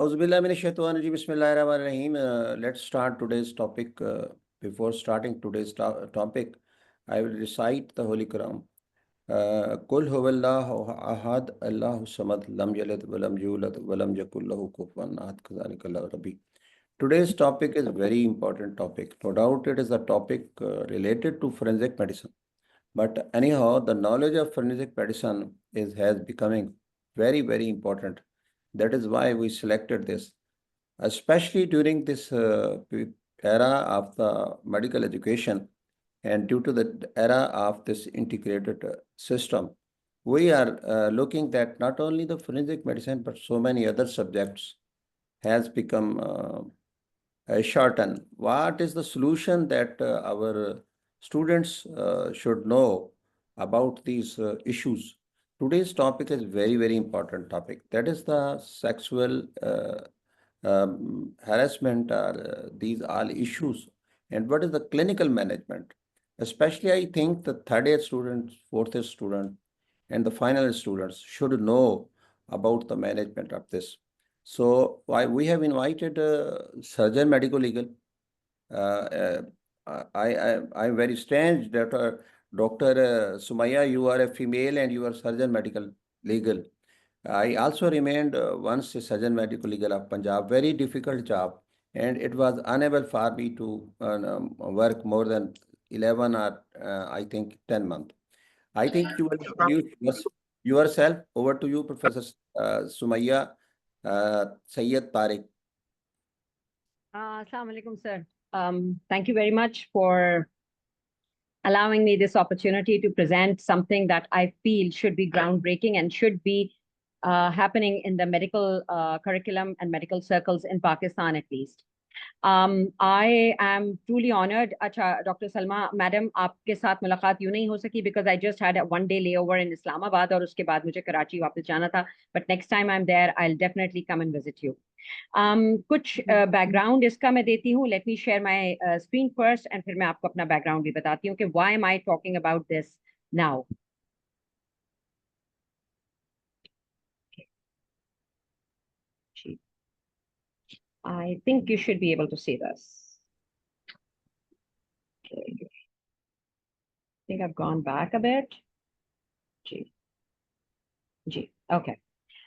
Bismillahirrahmanirrahim. Let's start today's topic. Before starting today's topic, I will recite the Holy Quran. Kul huwallahu ahad, Allahu samad, lam yalid walam yulad walam yakul lahu kufuwan ahad. Kazalikallahu rabbi. Today's topic is very important topic. No doubt it is a topic related to forensic medicine. But anyhow, the knowledge of forensic medicine has becoming very important. That is why we selected this, especially during this era of the medical education and due to the era of this integrated system. We are looking that not only the forensic medicine but so many other subjects has become shortened. What is the solution that our students should know about these issues? Today's topic is very important topic. That is the sexual harassment or these all issues, and what is the clinical management. Especially, I think the third year students, fourth year student, and the final year students should know about the management of this. So why we have invited surgeon medical legal. Uh, I'm very strange that Dr. Sumaya, you are a female and you are surgeon medical legal. I also remained once a surgeon medical legal of Punjab. Very difficult job, and it was unable for me to work more than 11 or I think 10 months. I think you will introduce yourself. Over to you, Professor Sumaya Sayyed Tariq. Assalamu alaikum, sir. Thank you very much for allowing me this opportunity to present something that I feel should be groundbreaking and should be happening in the medical curriculum and medical circles in Pakistan at least. I am truly honored. Acha, Dr. Salma, madam, आपके साथ मुलाकात यूं नहीं हो सकी because I just had a one-day layover in Islamabad और उसके बाद मुझे कराची वापस जाना था. But next time I'm there, I'll definitely come and visit you. कुछ बैकग्राउंड इसका मैं देती हूँ. Let me share my screen first and फिर मैं आपको अपना बैकग्राउंड भी बताती हूँ कि why am I talking about this now. I think you should be able to see this. Okay. I think I've gone back a bit. जी, okay.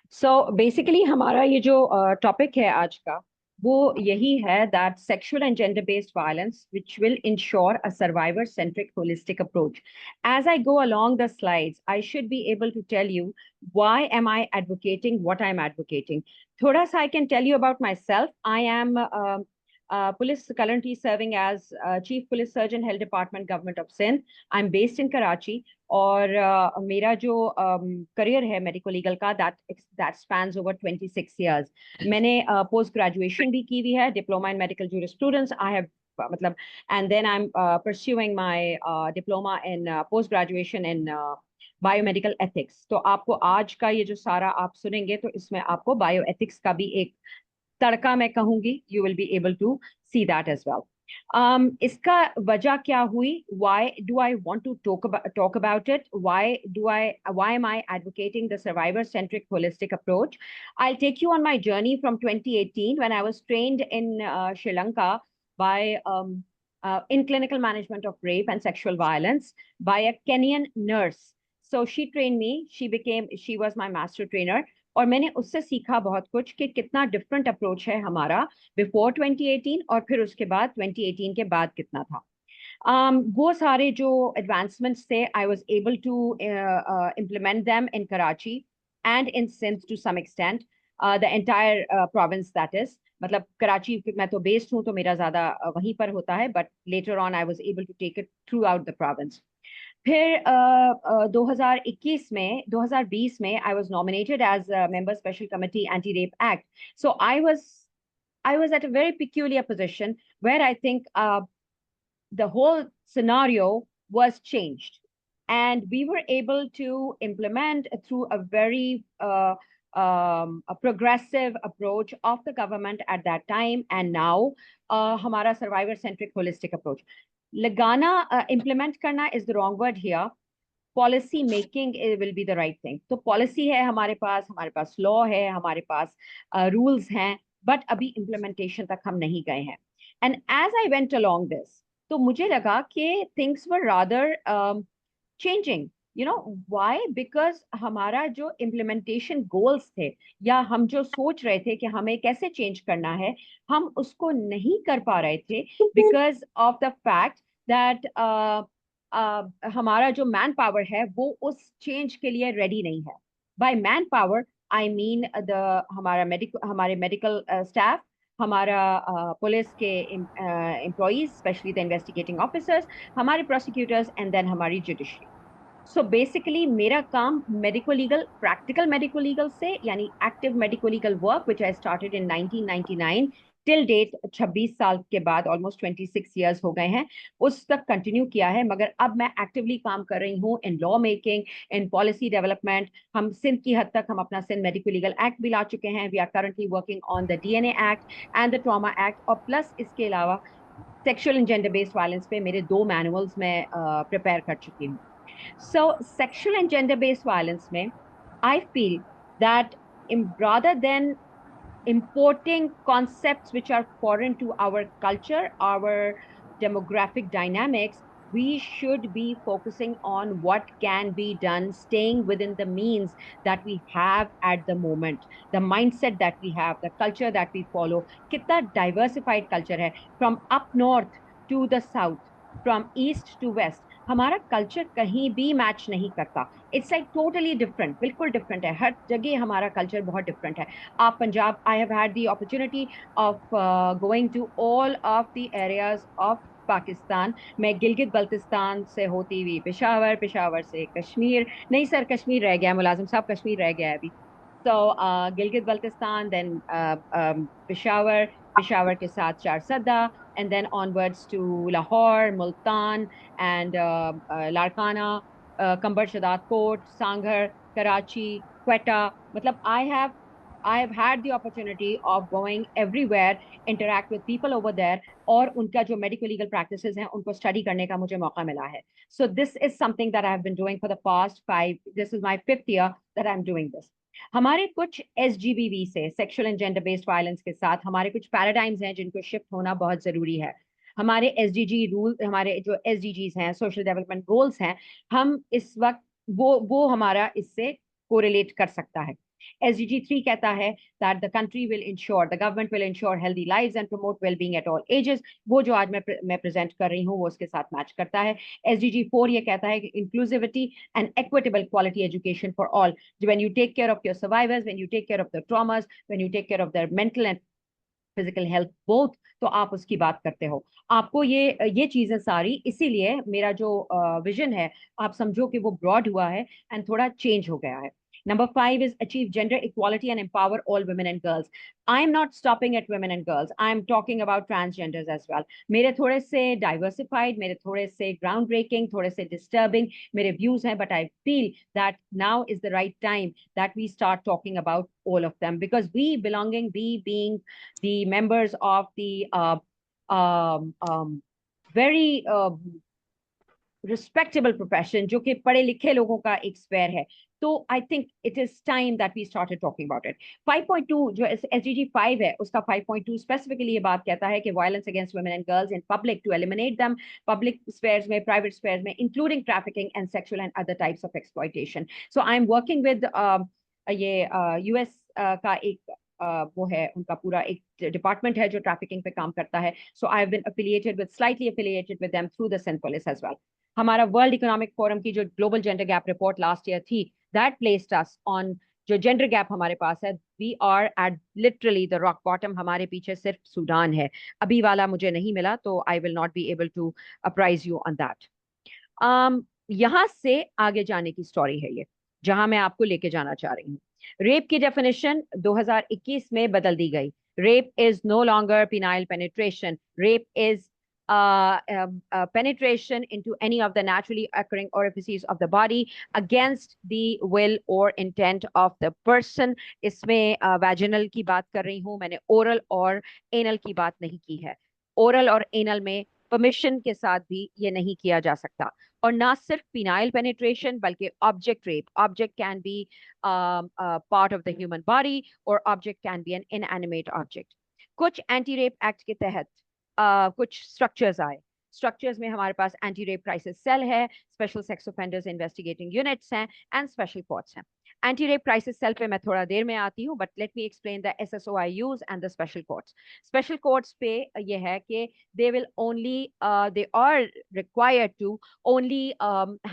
So basically हमारा ये जो टॉपिक है आज का वो यही है that sexual and gender-based violence, which will ensure a survivor-centric holistic approach. As I go along the slides, I should be able to tell you why am I advocating what I'm advocating. Thoda sa I can tell you about myself. I am police currently serving as Chief Police Surgeon, Health Department, Government of Sindh. I'm based in Karachi. और मेरा जो career है medico legal का that spans over 26 years. मैंने post graduation भी की हुई है, diploma in medical jurisprudence. I have मतलब and then I'm pursuing my diploma in post graduation in biomedical ethics. तो आपको आज का ये जो सारा आप सुनेंगे तो इसमें आपको बायो एथिक्स का भी एक तड़का मैं कहूंगी. You will be able to see that as well. इसका वजह क्या हुई? Why do I want to talk about it? Why am I advocating the survivor-centric holistic approach? I'll take you on my journey from 2018 when I was trained in Sri Lanka by in clinical management of rape and sexual violence by a Kenyan nurse. So she trained me. She was my master trainer. और मैंने उससे सीखा बहुत कुछ कि कितना different approach है हमारा बिफोर 2018 और फिर उसके बाद 2018 के बाद कितना था. वो सारे जो एडवांसमेंट्स थे I was able to implement them in Karachi and in Sindh to some extent, the entire province that is. मतलब कराची मैं तो बेस्ड हूँ तो मेरा ज्यादा वहीं पर होता है, but later on I was able to take it throughout the province. फिर 2020 में I was nominated as member special committee anti rape act. So I was at a very peculiar position where I think the whole scenario was changed and we were able to implement through a very a progressive approach of the government at that time and now hamara survivor centric holistic approach. Lagana implement karna is the wrong word here. Policy making will be the right thing. तो policy है हमारे पास law है, हमारे पास rules हैं, but अभी implementation तक हम नहीं गए हैं। And as I went along this, तो मुझे लगा कि things were rather changing. You know why? Because हमारा जो इम्प्लीमेंटेशन गोल्स थे, या हम जो सोच रहे थे कि हमें कैसे चेंज करना है, हम उसको नहीं कर पा रहे थे because of the fact that हमारा जो मैन पावर है वो उस चेंज के लिए रेडी नहीं है। By manpower I mean the हमारे मेडिकल स्टाफ, हमारा पुलिस के employees, specially the investigating officers, हमारे प्रोसिक्यूटर्स, एंड देन हमारी जुडिशरी। सो बेसिकली मेरा काम medico legal, practical medico legal से, यानी active medico legal work which I started in 1999 till date, 26 साल के बाद, ऑलमोस्ट 26 ईयर्स हो गए हैं, उस तक कंटिन्यू किया है। मगर अब मैं एक्टिवली काम कर रही हूँ in law making, in policy development. हम सिंध की हद तक हम अपना सिंध मेडिको लीगल एक्ट भी ला चुके हैं। We are currently working on the DNA act and the trauma act, और प्लस इसके अलावा sexual and gender based violence पे मेरे 2 मैनुअल्स मैं प्रिपेयर कर चुकी हूँ। So, sexual and gender-based violence mein, I feel that rather than importing concepts which are foreign to our culture, our demographic dynamics, we should be focusing on what can be done, staying within the means that we have at the moment, the mindset that we have, the culture that we follow. कितना diversified culture है, from up north to the south, from east to west. हमारा culture कहीं भी match नहीं करता। It's like totally different, बिल्कुल different है। हर जगह हमारा कल्चर बहुत डिफरेंट है। आप Punjab, I have had the opportunity of going to all of the areas of Pakistan. मैं गिलगित बल्तिस्तान से होती हुई पेशावर, पेशावर से कश्मीर, नहीं सर कश्मीर रह गया, मुलाजिम साहब कश्मीर रह गया है अभी। तो गिलगित बल्तिस्तान, देन पेशावर, पेशावर के साथ Charsadda, and then onwards to Lahore, Multan, and Larkana, Kambar Shadat Court, Sangha, Karachi, Quetta. Matlab, I have had the opportunity of going everywhere, interact with people over there, और उनका जो medical legal practices हैं उनको study करने का मुझे मौका मिला है. So this is something that I have been doing for the past 5. This is my 5th year that I'm doing this. हमारे कुछ SGBV से, sexual and gender based violence के साथ हमारे कुछ पैराडाइम्स हैं जिनको शिफ्ट होना बहुत जरूरी है। हमारे SDG रूल, हमारे जो SDGs हैं, सोशल डेवलपमेंट गोल्स हैं, हम इस वक्त वो हमारा इससे कोरिलेट कर सकता है। SDG 3 कहता है that the country will ensure, the government will ensure healthy lives and promote well-being at all ages। वो जो आज मैं प्रेजेंट कर रही हूँ वो उसके साथ मैच करता है। SDG 4 ये कहता है कि inclusivity and equitable quality education for all। When you take care of your survivors, when you take care of the traumas, when you take care of their mental and physical health both, तो आप उसकी बात करते हो। आपको ये चीजें सारी, इसीलिए मेरा जो विजन है, आप समझो कि वो ब्रॉड हुआ है एंड थोड़ा चेंज हो गया है। Number 5 is achieve gender equality and empower all women and girls. I'm not stopping at women and girls. I'm talking about transgenders as well. मेरे थोड़े से diversified, मेरे थोड़े से groundbreaking, थोड़े से disturbing मेरे views हैं, but I feel that now is the right time that we start talking about all of them, because we being the members of the very respectable profession, जो कि पढ़े लिखे लोगों का एक स्फेयर है, तो I think it is time that we started talking about it. 5.2 जो SDG 5 है, उसका 5.2 स्पेसिफिकली ये बात कहता है कि violence against women and girls in public, to eliminate them, public spheres में, प्राइवेट स्फेयर्स में, including trafficking and sexual and other types of exploitation. So I am working with ये US का एक वो है, उनका पूरा एक डिपार्टमेंट है जो ट्रैफिकिंग पे काम करता है। So I have been affiliated with, slightly affiliated with them through the Sindh police as well. हमारा वर्ल्ड इकोनॉमिक फोरम की जो global gender gap report last year थी, दैट प्लेस्ड अस ऑन, जो जेंडर गैप हमारे पास है, we are at literally the rock bottom. हमारे पीछे सिर्फ सूडान है। अभी वाला मुझे नहीं मिला, तो I will not be able to apprise you on that. यहाँ से आगे जाने की स्टोरी है ये, जहां मैं आपको लेके जाना चाह रही हूँ। रेप की डेफिनेशन 2021 में बदल दी गई। Rape is no longer penile penetration. Rape is penetration into any of the naturally occurring orifices of the body against the will or intent of the person. इसमें vaginal की बात कर रही हूँ, मैंने oral और anal की बात नहीं की है। oral और anal में परमिशन के साथ भी ये नहीं किया जा सकता। और ना सिर्फ पिनाइल पेनिट्रेशन बल्कि object rape. Object can be part of the human body और object can be an inanimate object. कुछ एंटी रेप एक्ट के तहत कुछ स्ट्रक्चर्स आए. स्ट्रक्चर्स में हमारे पास एंटी रेप क्राइसिस सेल है, special sex offenders investigating units हैं एंड स्पेशल कोर्ट्स हैं. एंटी रेप क्राइसिस सेल पे मैं थोड़ा देर में आती हूँ, but let me explain the SSOIUs and the special courts. Special courts पे ये है कि they will only they are required to only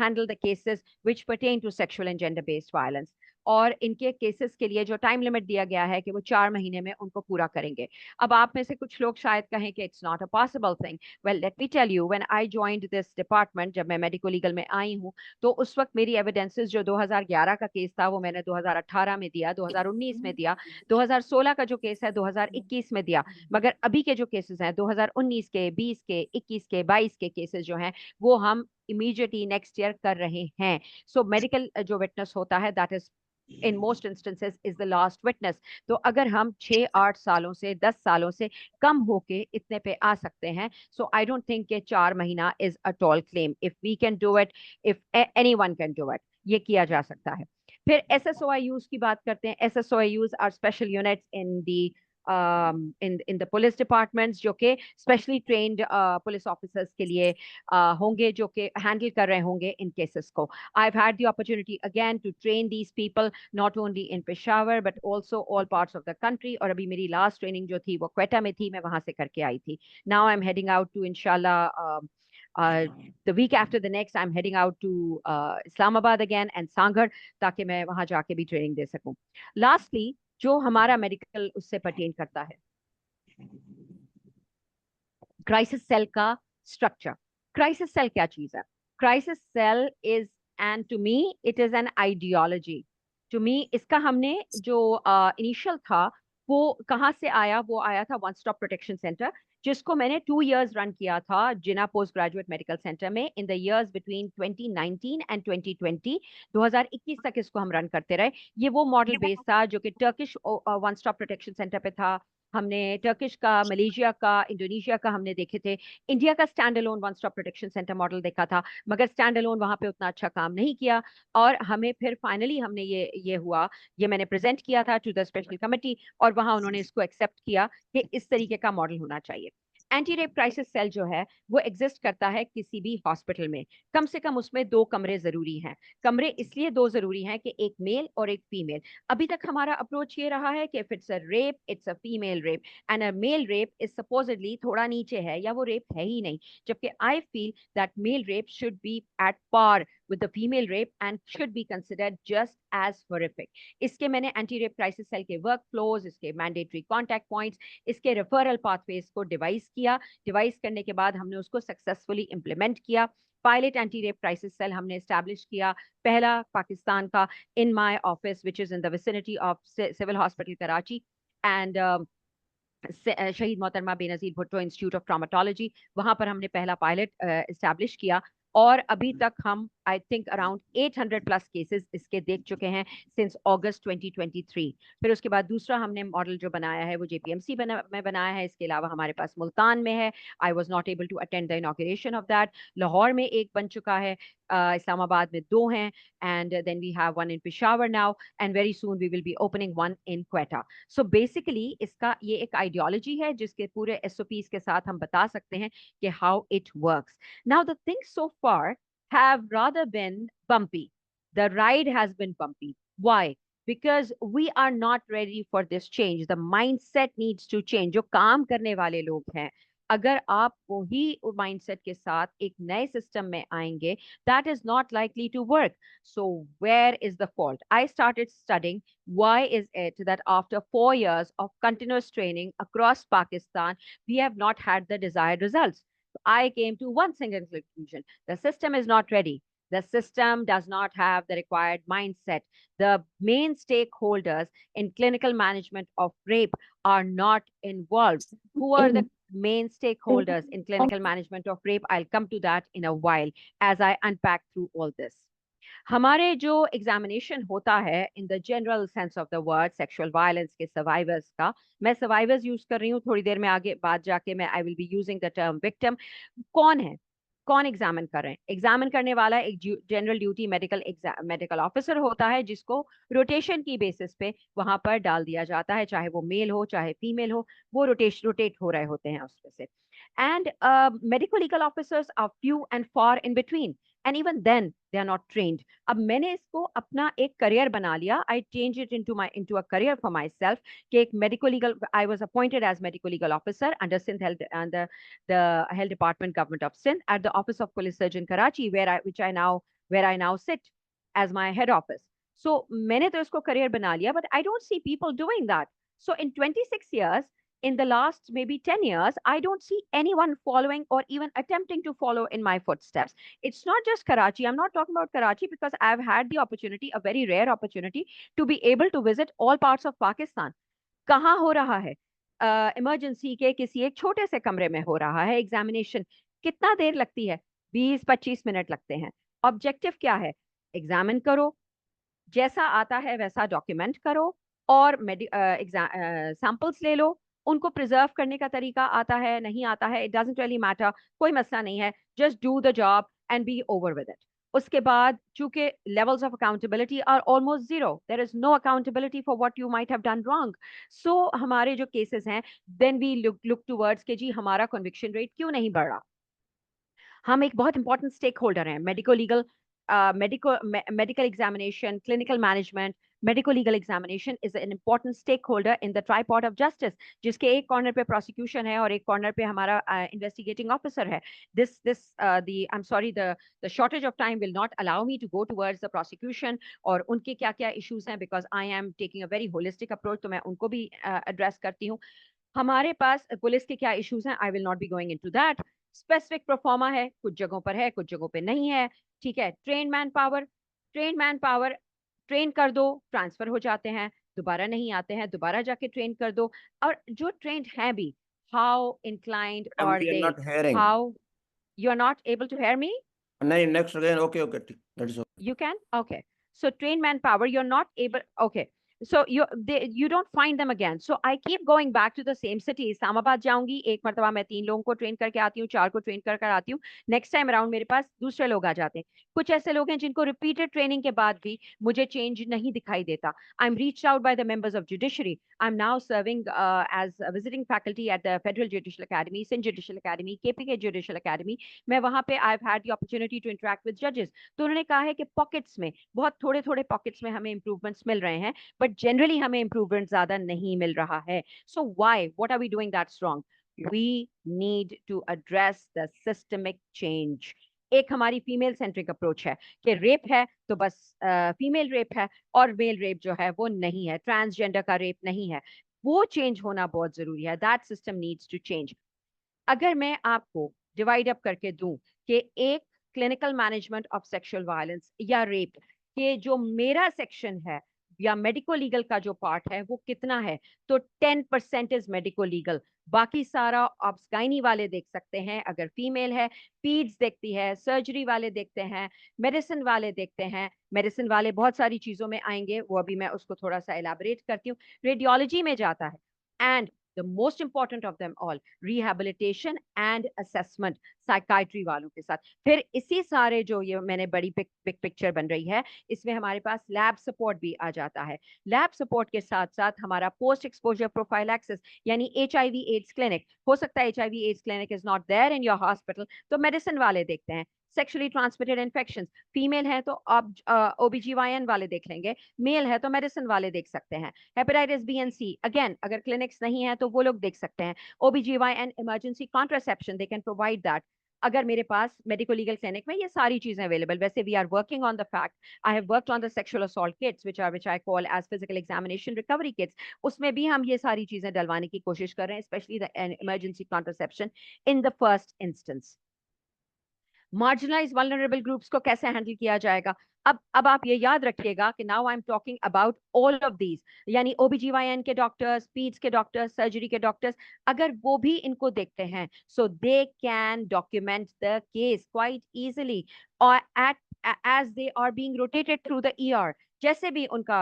handle the cases which pertain to sexual and gender based violence. और इनके cases के लिए जो time limit दिया गया है कि वो 4 महीने में उनको पूरा करेंगे. अब आप में से कुछ लोग शायद कहें कि it's not a possible thing. Well, let me tell you, when I joined this department, जब मैं मेडिको लीगल में आई हूँ, तो उस वक्त मेरी एविडेंसेस जो 2011 का केस था वो मैंने 2018 में दिया, 2019 में दिया, 2016 का जो केस है 2021 में दिया. मगर अभी के जो केसेस हैं 2019 के, 20 के, 21 के, 22 के केसेस जो हैं वो हम इमीडिएटली नेक्स्ट ईयर कर रहे हैं. सो मेडिकल जो विटनेस होता है that is in most instances is the last witness. तो अगर हम 6-8 सालों से 10 सालों से कम होके इतने पे आ सकते हैं, सो आई डोंट थिंक कि 4 महीना is a tall claim. If we can do it, if anyone can do it, ये किया जा सकता है. फिर SSOIUs की बात करते हैं. SSOIUs are special units in the in the police departments, जो कि स्पेशली ट्रेन्ड पुलिस ऑफिसर्स के लिए होंगे, जो कि हैंडल कर रहे होंगे इन केसेस को. I've had the opportunity again to train these people not only in Peshawar but also all parts of the country. और अभी मेरी लास्ट ट्रेनिंग जो थी वो क्वेटा में थी, मैं वहां से करके आई थी. Now I'm heading out to inshallah the week after the next I'm heading out to Islamabad again and Sangha, ताकि मैं वहां जाके भी ट्रेनिंग दे सकूं. Lastly, जो हमारा मेडिकल उससे पर्टेन करता है, क्राइसिस सेल का स्ट्रक्चर. क्राइसिस सेल क्या चीज है? Crisis cell is, and to me it is an ideology. To me इसका हमने जो इनिशियल था वो कहाँ से आया? वो आया था वन स्टॉप प्रोटेक्शन सेंटर, जिसको मैंने 2 years रन किया था जिना पोस्ट ग्रेजुएट मेडिकल सेंटर में in the years between 2019 and 2020. 2021 तक इसको हम रन करते रहे. ये वो मॉडल बेस था जो कि Turkish one stop protection centre पे था. हमने टर्किश का, मलेशिया का, इंडोनेशिया का हमने देखे थे. इंडिया का stand alone one stop protection centre model देखा था, मगर स्टैंड अलोन वहां पे उतना अच्छा काम नहीं किया. और हमें फिर फाइनली हमने ये हुआ, ये मैंने प्रेजेंट किया था टू द स्पेशल कमेटी, और वहां उन्होंने इसको एक्सेप्ट किया कि इस तरीके का मॉडल होना चाहिए. एंटी रेप क्राइसिस सेल जो है वो एग्जिस्ट करता है किसी भी हॉस्पिटल में. कम से कम उसमें 2 कमरे जरूरी हैं. कमरे इसलिए 2 जरूरी हैं कि एक मेल और एक फीमेल. अभी तक हमारा अप्रोच ये रहा है कि if it's a rape, it's a female rape, and a male rape is supposedly थोड़ा नीचे है या वो रेप है ही नहीं. जबकि I feel that male rape should be at par with the female rape and should be considered just as horrific. इसके मैंने एंटी रेप क्राइसिस सेल के वर्क फ्लोज, इसके मैंडेटरी कॉन्टैक्ट पॉइंट्स, इसके रेफरल पाथवेज को devise किया. Devise करने के बाद हमने उसको सक्सेसफुली इंप्लीमेंट किया. Pilot anti rape crisis cell हमने एस्टैब्लिश किया, पहला पाकिस्तान का, in my office which is in the vicinity of civil hospital Karachi. And Shaheed Mohtarma Benazir Bhutto institute of traumatology, वहां पर हमने पहला पायलट एस्टैब्लिश किया. और अभी तक हम आई थिंक अराउंड 800+ केसेस इसके देख चुके हैं सिंस अगस्त 2023. फिर उसके बाद दूसरा हमने मॉडल जो बनाया है वो JPMC में बनाया है. इसके अलावा हमारे पास मुल्तान में है. I was not able to attend the inauguration of that. Lahore में एक बन चुका है, इस्लामाबाद में 2 हैं, and then we have one in Peshawar now, and very soon we will be opening one in Quetta. So basically इसका ये एक आइडियोलॉजी है जिसके पूरे SOPs के साथ हम बता सकते हैं कि how it works. Now, the things so far have rather been bumpy. The ride has been bumpy. Why? Because we are not ready for this change. The mindset needs to change. जो काम करने वाले लोग हैं, अगर आप वही mindset के साथ एक नए सिस्टम में आएंगे, that is not likely to work. So where is the fault? I started studying why is it that after 4 years of continuous training across Pakistan, we have not had the desired results. I came to one single conclusion. The system is not ready. The system does not have the required mindset. The main stakeholders in clinical management of rape are not involved. Who are the main stakeholders in clinical management of rape? I'll come to that in a while as I unpack through all this. हमारे जो examination होता है in the general sense of the word sexual violence के survivors का, मैं survivors use कर रही हूँ, थोड़ी देर में आगे बाद जाके मैं I will be using the term victim. कौन है? कौन एग्जामिन कर रहे हैं? एग्जामिन करने वाला एक जनरल ड्यूटी मेडिकल ऑफिसर होता है, जिसको रोटेशन की बेसिस पे वहां पर डाल दिया जाता है, चाहे वो मेल हो चाहे फीमेल हो, वो रोटेट हो रहे होते हैं उसमें से. And medical legal officers are few and far in between, and even then they are not trained. अब मैंने इसको अपना एक करियर बना लिया. I change it into a career for myself, कि एक medical legal, I was appointed as medical legal officer under Sindh health and the Health Department, Government of Sindh, at the Office of Police Surgeon Karachi, where I now sit as my head office. So मैंने तो इसको career बना लिया, but I don't see people doing that. So in 26 years, in the last maybe 10 years, I don't see anyone following or even attempting to follow in my footsteps. It's not just Karachi. I'm not talking about Karachi because I've had the opportunity, a very rare opportunity, to be able to visit all parts of Pakistan. कहाँ हो रहा है? Emergency के किसी एक छोटे से कमरे में हो रहा है एग्जामिनेशन. कितना देर लगती है? 20-25 मिनट लगते हैं. ऑब्जेक्टिव क्या है? एग्जामिन करो, जैसा आता है वैसा डॉक्यूमेंट करो, और सैंपल्स ले लो. उनको प्रिजर्व करने का तरीका आता है नहीं आता है, इट डजंट रियली मैटर, कोई मसला नहीं है. Just do the job and be over with it. उसके बाद चूंकि levels of accountability are almost zero, there is no accountability for what you might have done wrong. So हमारे जो cases हैं, देन वी लुक टुवर्ड्स के जी हमारा conviction rate क्यों नहीं बढ़ रहा. हम एक बहुत इंपॉर्टेंट स्टेक होल्डर हैं. medical examination, clinical management, medical legal examination is an important stakeholder in the tripod of justice, जिसके एक कॉर्नर पे prosecution है और एक कॉर्नर पे हमारा investigating officer है. I'm sorry, the shortage of time will not allow me to go towards the prosecution और उनके क्या क्या issues हैं, because I am taking a very holistic approach, तो मैं उनको भी address करती हूँ. हमारे पास पुलिस के क्या इश्यूज हैं, आई will not be going into that. Specific proforma है, कुछ जगहों पर है, कुछ जगहों पे नहीं है. ठीक है. ट्रेन मैन पावर ट्रेन कर दो, ट्रांसफर हो जाते हैं, दोबारा नहीं आते हैं, दोबारा जाके ट्रेन कर दो. और जो ट्रेंड है भी, how inclined Ma'am, are we are they? not hearing. How you are not able to hear me? नहीं, next again. Okay, okay. That is okay. You can? Okay. So trained manpower, you're not able. Okay. So you don't find them again. So I keep going back to the same city. Islamabad जाऊंगी, एक मरतबा मैं 3 लोगों को train करके आती हूँ, 4 को ट्रेन कर आती हूँ. नेक्स्ट टाइम अराउंड मेरे पास दूसरे लोग आ जाते हैं. कुछ ऐसे लोग हैं जिनको रिपीटेड ट्रेनिंग के बाद भी मुझे चेंज नहीं दिखाई देता. I am reached out by the members of judiciary. I am now serving as visiting faculty at the federal judicial academy, Sindh judicial academy, KPK judicial academy. मैं वहां पे I have had the opportunity to interact with जजेस. तो उन्होंने कहा है कि pockets में, बहुत थोड़े थोड़े पॉकेट्स में हमें इंप्रूवमेंट्स मिल रहे हैं, बट जनरली हमें इंप्रूवमेंट ज्यादा नहीं मिल रहा है. So why, what are we doing that's wrong? We need to address the systemic change. एक हमारी फीमेल सेंट्रिक अप्रोच है कि रेप है तो बस फीमेल रेप है, और मेल रेप जो है वो नहीं है, ट्रांसजेंडर का रेप नहीं है. वो चेंज होना बहुत जरूरी है. That system needs to change. अगर मैं आपको डिवाइड अप करके दूं कि एक clinical management of sexual violence या रेप के जो मेरा सेक्शन है या मेडिको लीगल का जो पार्ट है वो कितना है, तो 10% इज मेडिको लीगल. बाकी सारा ऑब्स्गाइनी वाले देख सकते हैं अगर फीमेल है, पीड्स देखती है, सर्जरी वाले देखते हैं, मेडिसिन वाले देखते हैं. मेडिसिन वाले बहुत सारी चीजों में आएंगे, वो अभी मैं उसको थोड़ा सा एलाबरेट करती हूँ. रेडियोलॉजी में जाता है. And the most important of them all, rehabilitation and assessment, psychiatry वालों के साथ. फिर इसी सारे जो ये मैंने बड़ी बिग पिक्चर बन रही है, इसमें हमारे पास लैब सपोर्ट भी आ जाता है. लैब सपोर्ट के साथ साथ हमारा पोस्ट एक्सपोजर प्रोफाइलैक्सिस, यानी HIV एड्स क्लिनिक. हो सकता है HIV AIDS clinic is not there in your hospital, तो मेडिसिन वाले देखते हैं. सेक्सुअली ट्रांसमिटेड इन्फेक्शंस, फीमेल है तो आप OBGYN वाले देख लेंगे, मेल है तो मेडिसिन वाले देख सकते हैं. Hepatitis B and C, again अगर क्लिनिक्स नहीं है तो वो लोग देख सकते हैं. OBGYN emergency contraception, they can provide that. अगर मेरे पास मेडिको लीगल क्लिनिक में ये सारी चीजें अवेलेबल. वैसे we are working on the fact, I have worked on the sexual assault kits which I call as physical examination recovery kits. उसमें भी हम ये सारी चीजें डलवाने की कोशिश कर रहे हैं, specially the emergency contraception in the first instance. Marginalize vulnerable groups को कैसे हैंडल किया जाएगा? अब आप ये याद रखिएगा कि now I am talking about all of these, यानी OBGYN के डॉक्टर्स, पीड्स के डॉक्टर्स, सर्जरी के डॉक्टर्स, अगर वो भी इनको देखते हैं, so they can document the case quite easily, और at as they are being rotated through the ER. जैसे भी उनका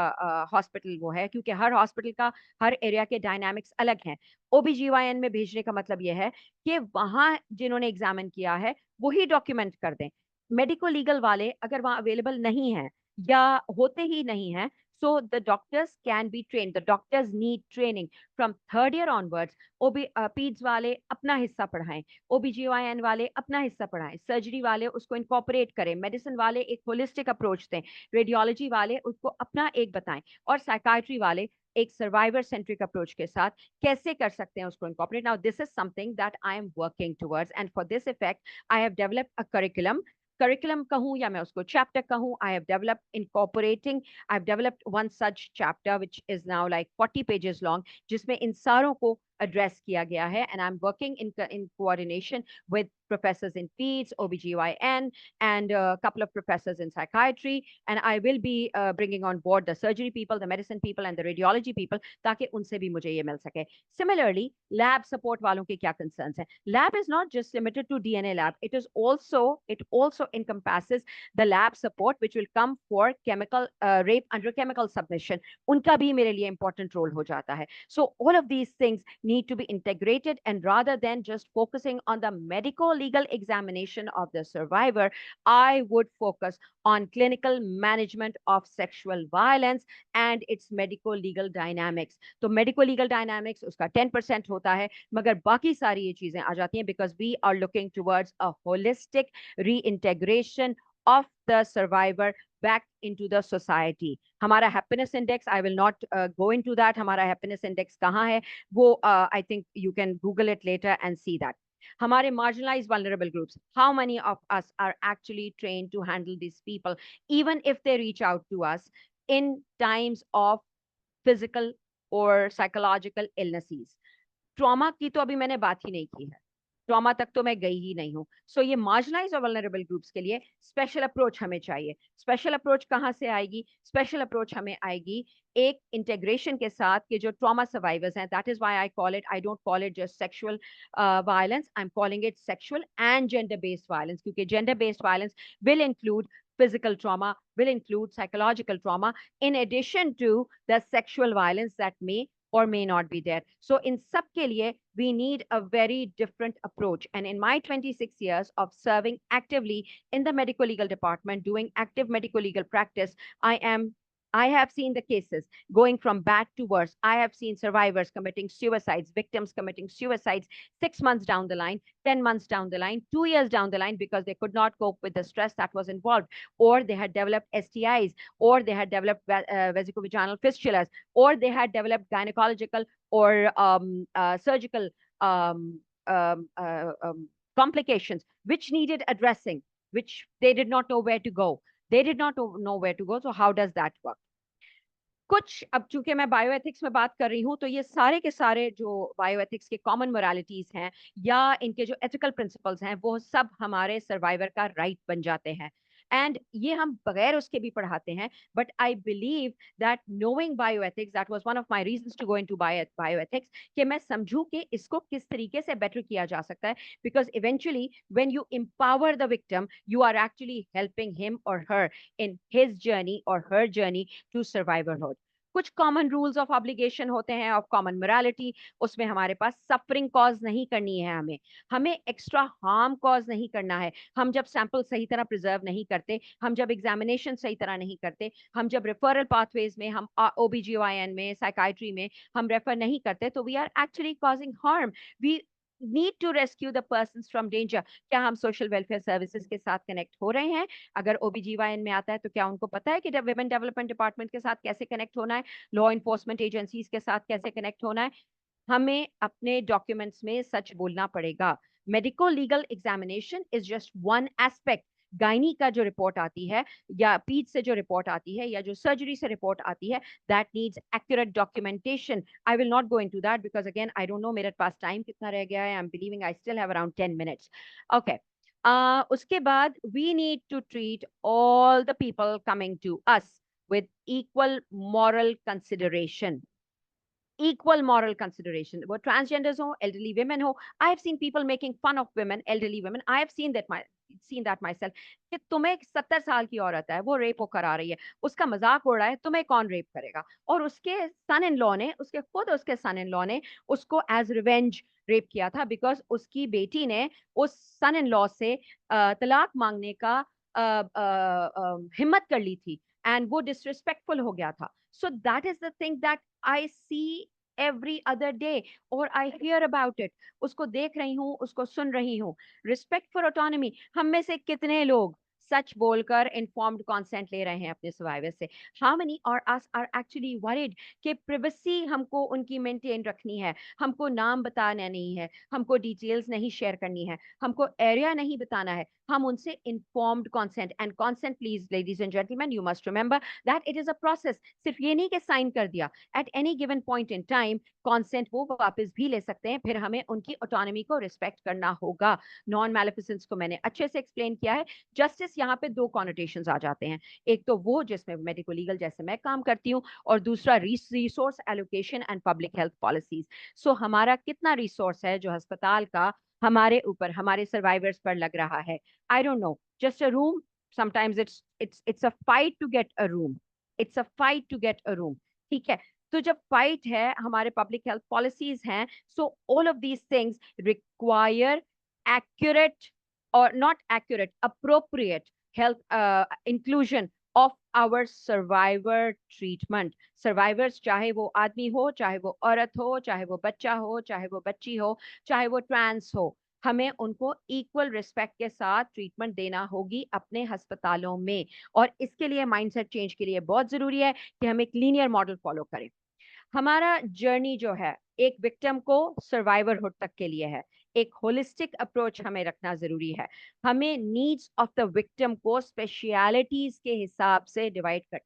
हॉस्पिटल वो है, क्योंकि हर हॉस्पिटल का हर एरिया के डायनामिक्स अलग हैं। ओबीजीवाईएन में भेजने का मतलब यह है कि वहां जिन्होंने एग्जामिन किया है वही डॉक्यूमेंट कर दें। मेडिको लीगल वाले अगर वहां अवेलेबल नहीं है या होते ही नहीं है, so the doctors can be trained, the doctors need training from third year onwards। पीड्स वाले अपना हिस्सा पढ़ाएं, ओबीजीवाईएन वाले अपना हिस्सा पढ़ाएं, सर्जरी वाले उसको इनकॉर्पोरेट करें, मेडिसिन वाले एक होलिस्टिक अप्रोच दें, रेडियोलॉजी वाले उसको अपना एक बताएं, और साइकाइट्री वाले एक सर्वाइवर सेंट्रिक अप्रोच के साथ कैसे कर सकते हैं उसको incorporate. Now this is something that I am working towards, and for this effect I have developed a curriculum कहूं या मैं उसको चैप्टर कहूं, I have developed incorporating, I've developed one such chapter which is now like 40 pages long, जिसमें इन सारों को address किया गया है, and I'm working in coordination with professors in peds, OBGYN, and a couple of professors in psychiatry, and I will be bringing on board the surgery people, the medicine people, and the radiology people, ताकि उनसे भी मुझे ये मिल सके। Similarly, lab support वालों के क्या concerns हैं? Lab is not just limited to DNA lab. It also encompasses the lab support which will come for chemical rape under chemical submission, उनका भी मेरे लिए important role हो जाता है। So all of these things need to be integrated, and rather than just focusing on the medical legal examination of the survivor, I would focus on clinical management of sexual violence and its medical legal dynamics। तो medical legal dynamics उसका 10% होता है, मगर बाकी सारी ये चीजें आ जाती हैं, because we are looking towards a holistic reintegration of the survivor back into the society। हमारा happiness index, I will not go into that, हमारा happiness index कहाँ है वो I think you can Google it later and see that। हमारे marginalized vulnerable groups, how many of us are actually trained to handle these people, even if they reach out to us in times of physical or psychological illnesses। Trauma की तो अभी मैंने बात ही नहीं की है, trauma तक तो मैं गई ही नहीं हूँ। सो ये मार्जिनलाइज और वल्नरेबल ग्रुप्स के लिए स्पेशल अप्रोच हमें चाहिए। स्पेशल अप्रोच कहाँ से आएगी? स्पेशल अप्रोच हमें आएगी एक इंटेग्रेशन के साथ कि जो ट्रॉमा सर्वाइवर्स हैं, that is why I don't call it just sexual violence, I am calling it sexual and gender based violence, क्योंकि gender based violence will include physical trauma, will include psychological trauma, in addition to the sexual violence that may or may not be there. So in sab ke liye, we need a very different approach. And in my 26 years of serving actively in the medical legal department, doing active medical legal practice, I have seen the cases going from bad to worse. I have seen survivors committing suicides, victims committing suicides 6 months down the line, 10 months down the line, 2 years down the line, because they could not cope with the stress that was involved, or they had developed STIs, or they had developed vesicovaginal fistulas, or they had developed gynecological or surgical um, um, uh, um, complications which needed addressing, which they did not know where to go. They did not know where to go. So how does that work? कुछ, अब चूंकि मैं bioethics में बात कर रही हूँ, तो ये सारे के सारे जो बायोएथिक्स के कॉमन मोरालिटीज हैं या इनके जो एथिकल प्रिंसिपल्स हैं, वो सब हमारे सर्वाइवर का राइट बन जाते हैं। एंड ये हम बगैर उसके भी पढ़ाते हैं, but I believe that knowing bioethics, that was one of my reasons to go into bioethics, कि मैं समझूं कि इसको किस तरीके से बेटर किया जा सकता है, because eventually when you empower the victim, you are actually helping him और हर इन हिज जर्नी और हर जर्नी टू सर्वाइवरहुड। कुछ कॉमन रूल्स ऑफ ऑब्लिगेशन होते हैं, ऑफ कॉमन मोरालिटी, उसमें हमारे पास सफरिंग कॉज नहीं करनी है, हमें हमें एक्स्ट्रा हार्म कॉज नहीं करना है। हम जब सैंपल सही तरह प्रिजर्व नहीं करते, हम जब एग्जामिनेशन सही तरह नहीं करते, हम जब रेफरल पाथवेज में, हम ओबीजीवाईएन में, साइकाइट्री में हम रेफर नहीं करते, तो we are actually causing harm. We need to rescue the persons from danger. क्या हम सोशल वेलफेयर सर्विसेज के साथ कनेक्ट हो रहे हैं? अगर ओबीजीवाईएन में आता है तो क्या उनको पता है कि विमेन डेवलपमेंट डिपार्टमेंट के साथ कैसे कनेक्ट होना है, लॉ इन्फोर्समेंट एजेंसीज के साथ कैसे कनेक्ट होना है? हमें अपने डॉक्यूमेंट्स में सच बोलना पड़ेगा। Medico legal examination is just one aspect. Gynae का जो रिपोर्ट आती है या पीड से जो रिपोर्ट आती है या जो सर्जरी से रिपोर्ट आती है, that needs accurate documentation. I will not go into that because again I don't know मेरे पास टाइम कितना रह गया है। I am believing I still have around 10 minutes. Okay, उसके बाद we need to treat all the people coming to us with equal moral consideration, equal moral consideration. वो transgenders हो, elderly women हो, I have seen people making fun of women, elderly women, I have seen that seen that myself कि तुम्हें 70 साल की औरत है, वो रेप करा रही है, उसका मजाक उड़ रहा है, तुम्हें कौन रेप करेगा? और उसके सन इन लॉ ने, उसके सन इन लॉ ने उसको एज रिवेंज रेप किया था, बिकॉज उसकी बेटी ने उस सन इन लॉ से तलाक मांगने का हिम्मत कर ली थी, एंड वो डिसरिस्पेक्टफुल हो गया था. So that is the thing that I see every other day, और आई हियर अबाउट इट. उसको देख रही हूँ, उसको सुन रही हूँ. रिस्पेक्ट फॉर ऑटोनॉमी, हम में से कितने लोग सच बोलकर इन्फॉर्म्ड कॉन्सेंट ले रहे हैं अपने सर्वाइवर से? हाउ मेनी और अस आर एक्चुअली वरीड कि प्रिवेसी हमको उनकी मेंटेन रखनी है, हमको नाम बताना नहीं है, हमको डिटेल्स नहीं शेयर करनी है, हमको एरिया नहीं बताना है, हम उनसे informed consent. And consent, please ladies and gentleman, you must remember that it is a process. सिर्फ ये नहीं कि साइन कर दिया. At any given point in time consent वो वापस भी ले सकते हैं, फिर हमें उनकी ऑटोनॉमी को रिस्पेक्ट करना होगा. नॉन मैलिफिसेंस को मैंने अच्छे से एक्सप्लेन किया है. जस्टिस यहाँ पे दो कॉनोटेशंस आ जाते हैं. एक तो वो जिसमें मेडिको लीगल जैसे मैं काम करती हूँ, और दूसरा resource allocation and public health policies. So हमारा कितना रिसोर्स है जो अस्पताल का हमारे ऊपर, हमारे सर्वाइवर्स पर लग रहा है? आई don't no. Just a room, sometimes it's a fight to get a room. It's a fight to get a room. ठीक है? तो जब फाइट है, हमारे पब्लिक हेल्थ पॉलिसीज हैं, so all of these things require accurate, or not accurate, appropriate health inclusion of our survivor treatment. Survivors, चाहे वो आदमी हो, चाहे वो औरत हो, चाहे वो बच्चा हो, चाहे वो बच्ची हो, चाहे वो ट्रांस हो, हमें उनको इक्वल रिस्पेक्ट के साथ ट्रीटमेंट देना होगी अपने अस्पतालों में. और इसके लिए माइंडसेट चेंज के लिए बहुत जरूरी है कि हम एक लीनियर मॉडल फॉलो करें. हमारा जर्नी जो है एक विक्टिम को सर्वाइवरहुड तक के लिए है. एक होलिस्टिक अप्रोच हमें रखना जरूरी है. हमें नीड्स ऑफ द विक्टिम को स्पेशलिटीज के हिसाब से डिवाइड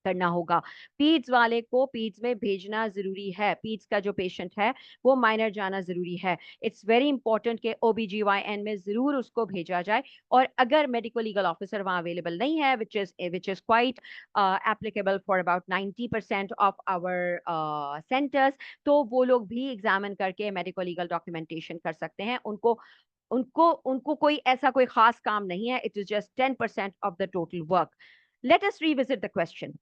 करना होगा. पीड्स वाले को पीड्स में भेजना जरूरी है. पीड्स का जो पेशेंट है वो माइनर जाना जरूरी है. इट्स वेरी इंपॉर्टेंट कि OBGYN में जरूर उसको भेजा जाए. और अगर मेडिको लीगल ऑफिसर वहां अवेलेबल नहीं है, which is quite applicable for about 90% of our centers, तो वो लोग भी एग्जामिन करके मेडिको लीगल डॉक्यूमेंटेशन कर सकते हैं. उनको उनको उनको कोई ऐसा कोई खास काम नहीं है. It is just 10% of the total work. Let us revisit the question.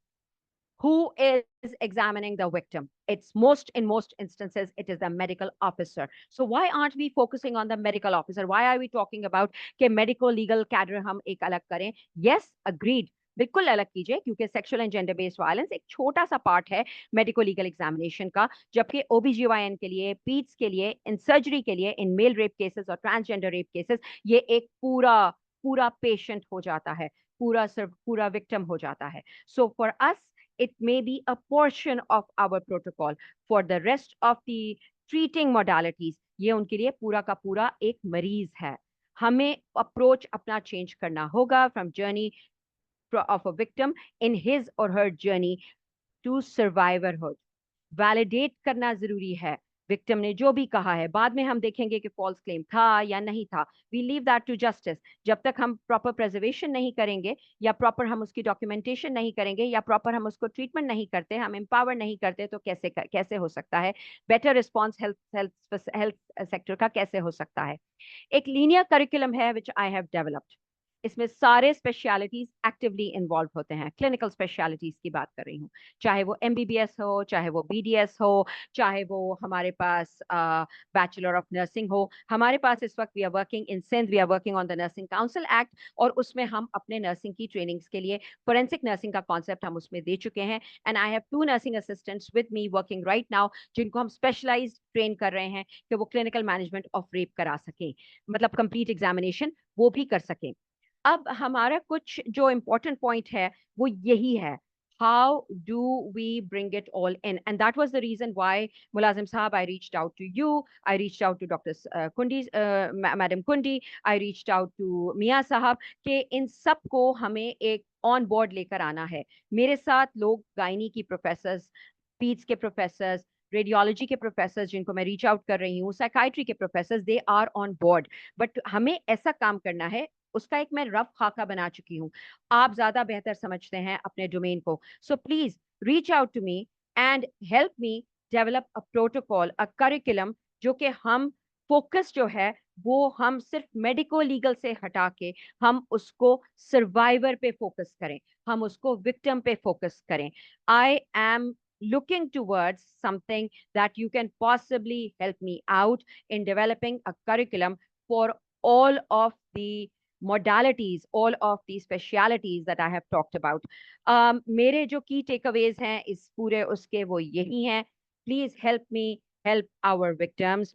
Who is examining the victim? It's in most instances, it is the medical officer. So why aren't we focusing on the medical officer? Why are we talking about कि medical legal cadre हम एक अलग करें? Yes, agreed. बिल्कुल अलग कीजिए, क्योंकि sexual and gender based violence एक छोटा सा पार्ट है मेडिको लीगल एग्जामिनेशन का, जबकि OBGYN के लिए, पीड्स के लिए, इन सर्जरी के लिए, इन मेल रेप केसेस और ट्रांसजेंडर रेप केसेस, ये एक पूरा पूरा पेशेंट हो जाता है, पूरा विक्टिम हो जाता है. So for us it may be a portion of our protocol. For the rest of the treating modalities, ये उनके लिए पूरा का पूरा एक मरीज है. हमें अप्रोच अपना चेंज करना होगा from journey of a victim in his or her journey to survivorhood. Validate करना जरूरी है. विक्टिम ने जो भी कहा है, बाद में हम देखेंगे कि फॉल्स क्लेम था या नहीं था. We leave that to justice. जब तक हम प्रॉपर प्रिजर्वेशन नहीं करेंगे, या प्रॉपर हम उसकी डॉक्यूमेंटेशन नहीं करेंगे, या प्रॉपर हम उसको ट्रीटमेंट नहीं करते, हम एम्पावर नहीं करते, तो कैसे हो सकता है बेटर रिस्पॉन्स हेल्थ सेक्टर का? कैसे हो सकता है? एक लीनियर करिकुलम है विच आई हैव डेवलप्ड. इसमें सारे स्पेशलिटीज एक्टिवली इन्वॉल्व होते हैं. क्लिनिकल स्पेशलिटीज की बात कर रही हूँ, चाहे वो MBBS हो, चाहे वो BDS हो, चाहे वो हमारे पास बैचलर ऑफ नर्सिंग हो. हमारे पास इस वक्त we are working in Sindh, we are working on the nursing council act, और उसमें हम अपने नर्सिंग की ट्रेनिंग्स के लिए फोरेंसिक नर्सिंग का कॉन्सेप्ट हम उसमें दे चुके हैं. And I have 2 nursing assistants with me working right now, जिनको हम स्पेशलाइज्ड ट्रेन कर रहे हैं कि वो क्लिनिकल मैनेजमेंट ऑफ रेप करा सकें, मतलब कंप्लीट एग्जामिनेशन वो भी कर सकें. अब हमारा कुछ जो इम्पोर्टेंट पॉइंट है वो यही है, how do we bring it all in? And that was the reason why, Mulazim Sahab, I reached out to you, I reached out to Dr. Kundi, Madam Kundi, I reached out to Mia Sahab, कि इन सब को हमें एक on board लेकर आना है. मेरे साथ लोग गायनी की प्रोफेसर्स, पीड्स के प्रोफेसर्स, रेडियोलॉजी के प्रोफेसर्स जिनको मैं रीच आउट कर रही हूँ, साइकाइट्री के professors, they are on board. But हमें ऐसा काम करना है, उसका एक मैं रफ खाका बना चुकी हूँ. आप ज्यादा बेहतर समझते हैं अपने डोमेन को. So please reach out to me and help me develop a protocol, a curriculum, जो कि हम फोकस जो है वो हम सिर्फ मेडिको लीगल से हटा के हम उसको सर्वाइवर पे फोकस करें, हम उसको विक्टिम पे फोकस करें. I am looking towards something that you can possibly help me out in developing a curriculum for all of the modalities, all of the specialities that I have talked about. मेरे जो key takeaways हैं इस पूरे उसके वो यही हैं. Please help me help our victims.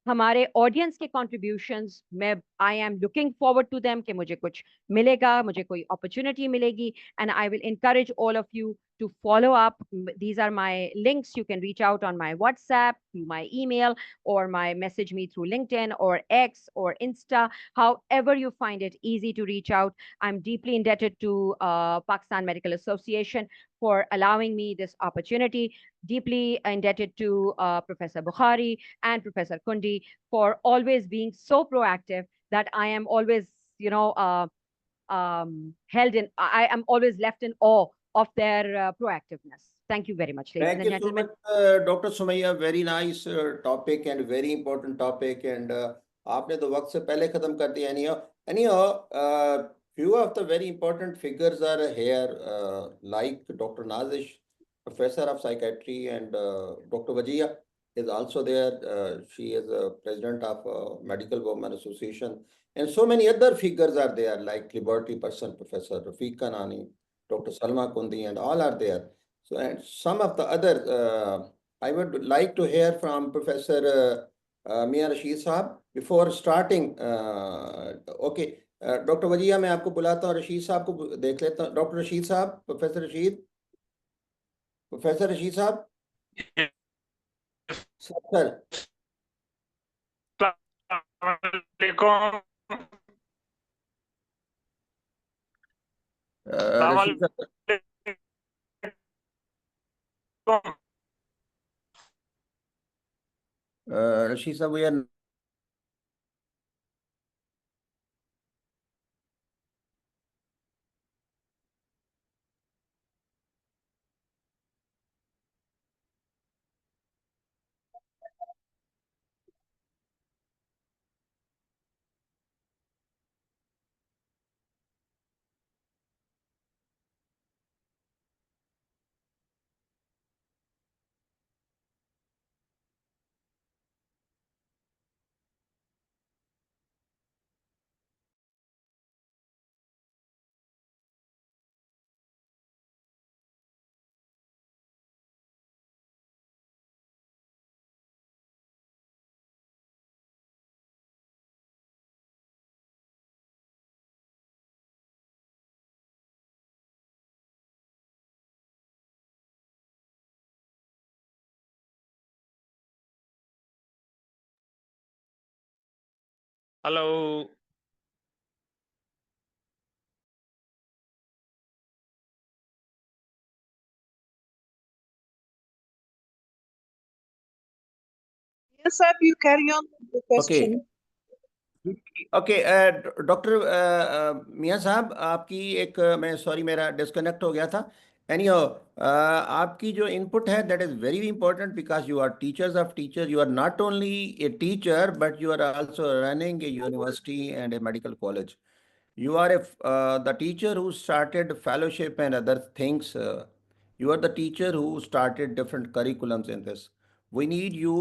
हमारे ऑडियंस के कॉन्ट्रीब्यूशंस मैं I am looking forward to them कि मुझे कुछ मिलेगा, मुझे कोई अपॉर्चुनिटी मिलेगी. And I will encourage all of you to follow up. These are my links. You can reach out on my WhatsApp, through my email, or my message me through LinkedIn or X or Insta, however you find it easy to reach out. I'm deeply indebted to Pakistan Medical Association for allowing me this opportunity. Deeply indebted to Professor Bukhari and Professor Kundi for always being so proactive that I am always, you know, I am always left in awe of their proactiveness. Thank you very much, ladies Thank and you so gentlemen. much, Dr. Sumaya. Very nice topic and very important topic. And आपने तो वक्त से पहले खत्म कर दिया. Anyhow, few of the very important figures are here, like Dr. Nazish, Professor of Psychiatry, and Dr. Wajia is also there. She is President of Medical Women Association. And so many other figures are there, like Liberty Person, Professor Rafiq Kanani, Dr. Salma Kundi, and all are there. So, and some of the other, I would like to hear from Professor Mia Rashid Saab before starting. Okay, doctor Wajiha मैं आपको बुलाता हूँ, रशीद साहब को देख लेता हूँ. Doctor Rashid साहब, प्रोफेसर रशीद साहब सर. रशीद साहब, रशीद साहब we are. Hello. Yes, sir, you carry on with the question. Okay, doctor Mian साहब, आपकी एक मैं सॉरी मेरा डिस्कनेक्ट हो गया था. एनीहो, आपकी जो इनपुट है that is very important because you are teachers of teacher. You are not only a teacher but you are also running a university and a medical college. You are the teacher who started fellowship and other things. You are the teacher who started different curriculums in this. We need you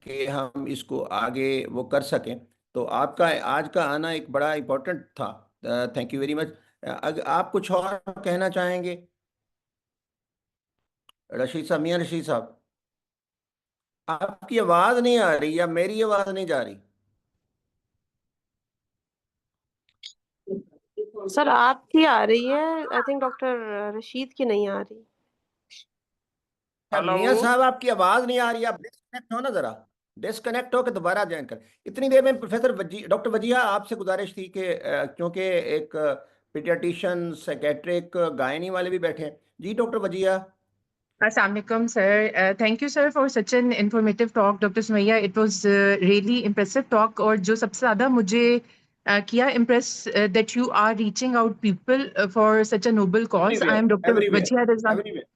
कि हम इसको आगे वो कर सकें. तो आपका आज का आना एक बड़ा इम्पोर्टेंट था. Thank you very much. आप कुछ और कहना चाहेंगे? रशीद साहब, मियां रशीद साहब, आपकी आवाज़ नहीं आ रही या मेरी आवाज़ नहीं जा रही? सर आपकी आ रही है, आई थिंक डॉक्टर रशीद की नहीं आ रही. मियां साहब, आपकी आवाज नहीं आ रही. आप डिस्कनेक्ट हो ना, जरा डिस्कनेक्ट हो के दोबारा ज्वाइन कर. इतनी देर में प्रोफेसर डॉक्टर वजिया, आपसे गुजारिश थी कि क्योंकि एक पीडियाट्रिशियन, साइकेट्रिक, गायनी वाले भी बैठे हैं. जी doctor Wajiha. Assalamualaikum, sir. Thank you, sir, for such an informative talk, Dr. Sumaya. It was really impressive talk. और जो सबसे ज़्यादा मुझे किया impress that you are reaching out people for such a noble cause. I am Dr. Everywhere, Wajia Rizwan. everywhere.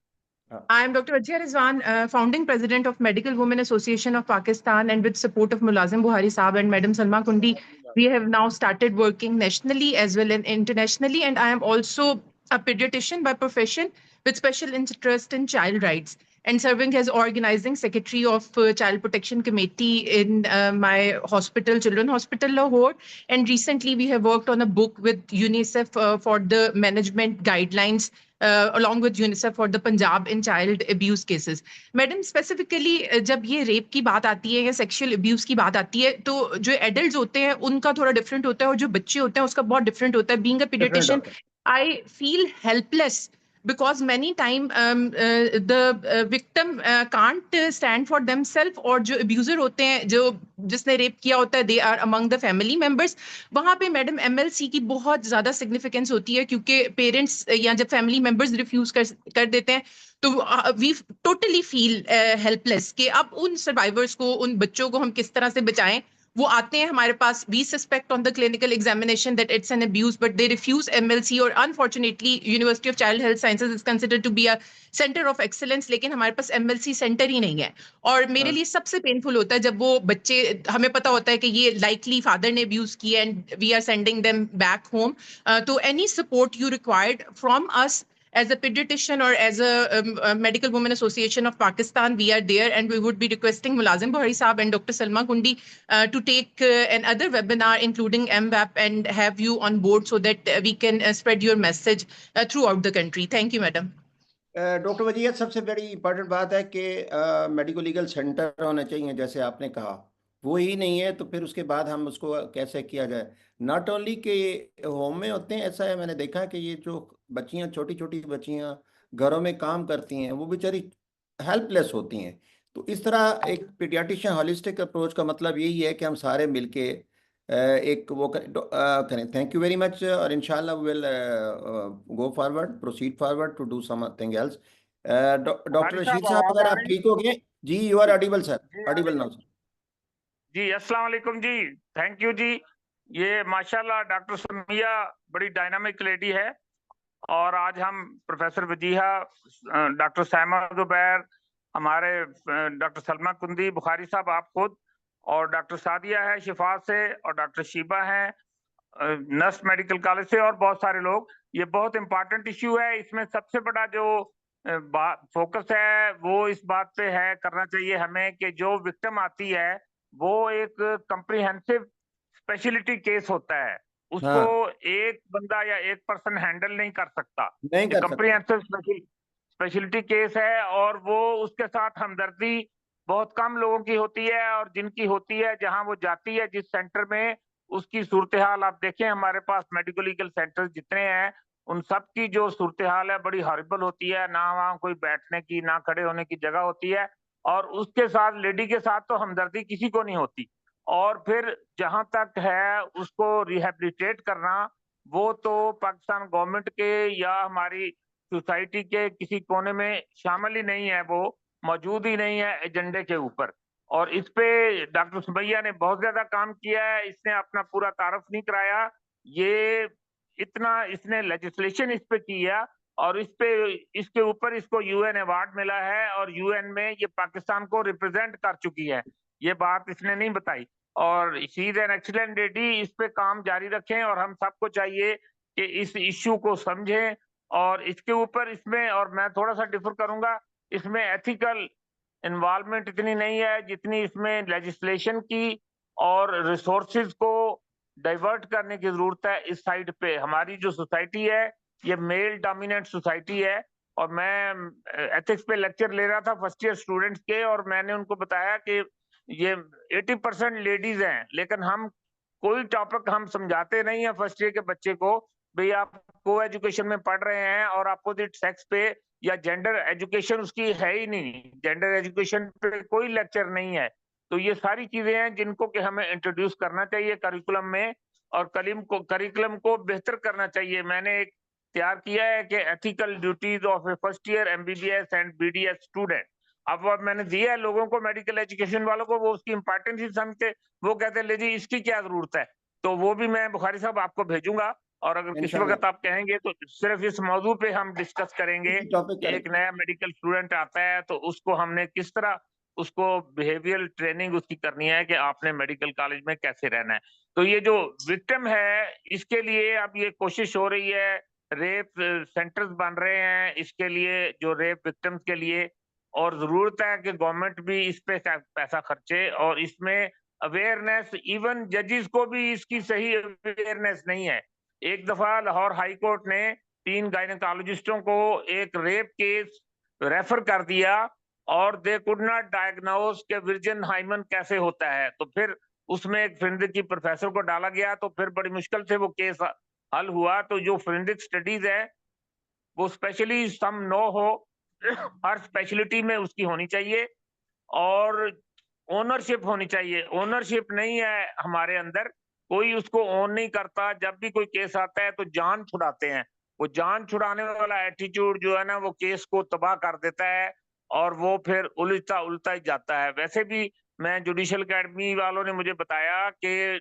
I am Dr. Wajia Rizwan, founding president of Medical Women Association of Pakistan, and with support of Mulazim Buhari Saab and Madam Salma Kundi, we have now started working nationally as well as internationally. And I am also a pediatrician by profession with special interest in child rights and serving as organizing secretary of Child Protection Committee in my hospital, Children Hospital Lahore. And recently we have worked on a book with UNICEF for the management guidelines along with UNICEF for the Punjab in child abuse cases. Madam specifically जब ये rape की बात आती है या sexual abuse की बात आती है तो जो एडल्ट होते हैं उनका थोड़ा डिफरेंट होता है और जो बच्चे होते हैं उसका बहुत डिफरेंट होता है. Being a paediatrician I feel helpless because many time the victim can't stand for themselves और जो abuser होते हैं जो जिसने रेप किया होता है they are among the family members. वहाँ पे मैडम MLC की बहुत ज्यादा सिग्निफिकेंस होती है क्योंकि पेरेंट्स या जब फैमिली मेंबर्स रिफ्यूज कर देते हैं तो वी टोटली फील हेल्पलेस कि अब उन सर्वाइवर्स को उन बच्चों को हम किस तरह से बचाएं. वो आते हैं हमारे पास, we suspect on the clinical examination that it's an abuse but they refuse MLC और unfortunately university of child health sciences is considered to be a centre of excellence, लेकिन हमारे पास MLC सेंटर ही नहीं है. और मेरे लिए सबसे पेनफुल होता है जब वो बच्चे, हमें पता होता है कि ये लाइकली फादर ने अब्यूज किया and we are sending them back home. तो any support you required from us as a pediatrician or as a Medical Women Association of Pakistan, we are there, and we would be requesting Mulazim Buhari Saab and Dr. Salma Kundi to take another webinar, including MWAP, and have you on board so that we can spread your message throughout the country. Thank you, madam. Doctor वजीर, सबसे बड़ी important बात है कि medico legal centre होना चाहिए, जैसे आपने कहा. वो ही नहीं है तो फिर उसके बाद हम उसको कैसे किया जाए. नॉट ओनली के होम में होते हैं, ऐसा है मैंने देखा कि ये जो बच्चियां, छोटी छोटी बच्चियां घरों में काम करती हैं, वो बेचारी हेल्पलेस होती हैं. तो इस तरह एक पीडियाट्रिशियन हॉलिस्टिक अप्रोच का मतलब यही है कि हम सारे मिलके एक वो करें. थैंक यू वेरी मच, और इंशाल्लाह will go forward, proceed forward to do something else. Doctor Rashid साहब, अगर आप ठीक हो गए जी, you are audible sir, audible now sir. जी अस्सलाम वालेकुम जी, थैंक यू जी. ये माशाल्लाह डॉक्टर समिया बड़ी डायनामिक लेडी है, और आज हम प्रोफेसर वजीहा, डॉक्टर सैमा जुबैर, हमारे डॉक्टर सलमा कुंदी, बुखारी साहब, आप खुद, और डॉक्टर सादिया है शिफा से, और डॉक्टर शीबा है नर्स मेडिकल कॉलेज से, और बहुत सारे लोग. ये बहुत इंपॉर्टेंट इश्यू है. इसमें सबसे बड़ा जो फोकस है वो इस बात पे है, करना चाहिए हमें कि जो विक्टिम आती है वो एक कंप्रिहेंसिव स्पेशलिटी केस होता है, उसको एक बंदा या एक पर्सन हैंडल नहीं कर सकता. कंप्रिहेंसिव स्पेशलिटी केस है, और वो उसके साथ हमदर्दी बहुत कम लोगों की होती है, और जिनकी होती है जहां वो जाती है जिस सेंटर में, उसकी सूरत हाल आप देखें. हमारे पास मेडिकल लीगल सेंटर जितने हैं उन सब की जो सूरत हाल है बड़ी हॉरिबल होती है. ना वहाँ कोई बैठने की, ना खड़े होने की जगह होती है, और उसके साथ लेडी के साथ तो हमदर्दी किसी को नहीं होती. और फिर जहां तक है उसको रिहेबिलिटेट करना, वो तो पाकिस्तान गवर्नमेंट के या हमारी सोसाइटी के किसी कोने में शामिल ही नहीं है, वो मौजूद ही नहीं है एजेंडे के ऊपर. और इस पे डॉक्टर सुमैया ने बहुत ज्यादा काम किया है. इसने अपना पूरा तारुफ नहीं कराया. ये इतना इसने लेजिस्लेशन इस पे किया, और इस पे इसके ऊपर इसको UN अवार्ड मिला है, और UN में ये पाकिस्तान को रिप्रेजेंट कर चुकी है. ये बात इसने नहीं बताई, और she is an excellent lady. इस पे काम जारी रखें, और हम सबको चाहिए कि इस इश्यू को समझें. और इसके ऊपर इसमें, और मैं थोड़ा सा डिफर करूंगा, इसमें एथिकल इन्वॉल्वमेंट इतनी नहीं है जितनी इसमें लेजिस्लेशन की और रिसोर्सेज को डाइवर्ट करने की जरूरत है. इस साइड पे हमारी जो सोसाइटी है ये मेल डोमिनेंट सोसाइटी है, और मैं एथिक्स पे लेक्चर ले रहा था फर्स्ट ईयर स्टूडेंट्स के, और मैंने उनको बताया कि ये 80% लेडीज हैं, लेकिन हम कोई टॉपिक हम समझाते नहीं है फर्स्ट ईयर के बच्चे को. भाई आप को एजुकेशन में पढ़ रहे हैं, और अपोजिट सेक्स पे या जेंडर एजुकेशन उसकी है ही नहीं, जेंडर एजुकेशन पे कोई लेक्चर नहीं है. तो ये सारी चीजें हैं जिनको कि हमें इंट्रोड्यूस करना चाहिए करिकुलम में, और करिकुलम को बेहतर करना चाहिए. मैंने एक तैयार किया है कि ethical duties of A first year MBBS and BDS student. अब मैंने दिया है लोगों को, मेडिकल एजुकेशन वालों को, वो उसकी इंपॉर्टेंस ही समझते, वो कहते ले जी इसकी क्या जरूरत है. तो वो भी मैं बुखारी साहब आपको भेजूंगा, और अगर किसी इंशाल्लाह। वक्त आप कहेंगे तो सिर्फ इस मौजू पे हम डिस्कस करेंगे टॉपिक कि एक नया मेडिकल स्टूडेंट आता है तो उसको हमने किस तरह उसको बिहेवियरल ट्रेनिंग उसकी करनी है कि आपने मेडिकल कॉलेज में कैसे रहना है। तो ये जो विक्टिम है इसके लिए अब ये कोशिश हो रही है, रेप सेंटर्स बन रहे हैं इसके लिए, जो रेप विक्टिम्स के लिए, और जरूरत है कि गवर्नमेंट भी इस पे पैसा खर्चे और इसमें अवेयरनेस, इवन जजेस को भी इसकी सही अवेयरनेस नहीं है। एक दफा लाहौर हाई कोर्ट ने 3 गायनेकोलॉजिस्टों को एक रेप केस रेफर कर दिया और दे कुड नॉट डायग्नोज के विर्जिन हाइमन कैसे होता है। तो फिर उसमें एक फोरेंसिक की प्रोफेसर को डाला गया, तो फिर बड़ी मुश्किल से वो केस हल हुआ। तो जो फोरेंसिक स्टडीज है वो स्पेशली सम नो हो, हर स्पेशलिटी में उसकी होनी चाहिए और ओनरशिप होनी चाहिए। ओनरशिप नहीं है हमारे अंदर, कोई उसको ओन नहीं करता। जब भी कोई केस आता है तो जान छुड़ाते हैं, वो जान छुड़ाने वाला एटीट्यूड जो है ना वो केस को तबाह कर देता है और वो फिर उलझता उलझता ही जाता है। वैसे भी मैं जुडिशियल एकेडमी वालों ने मुझे बताया कि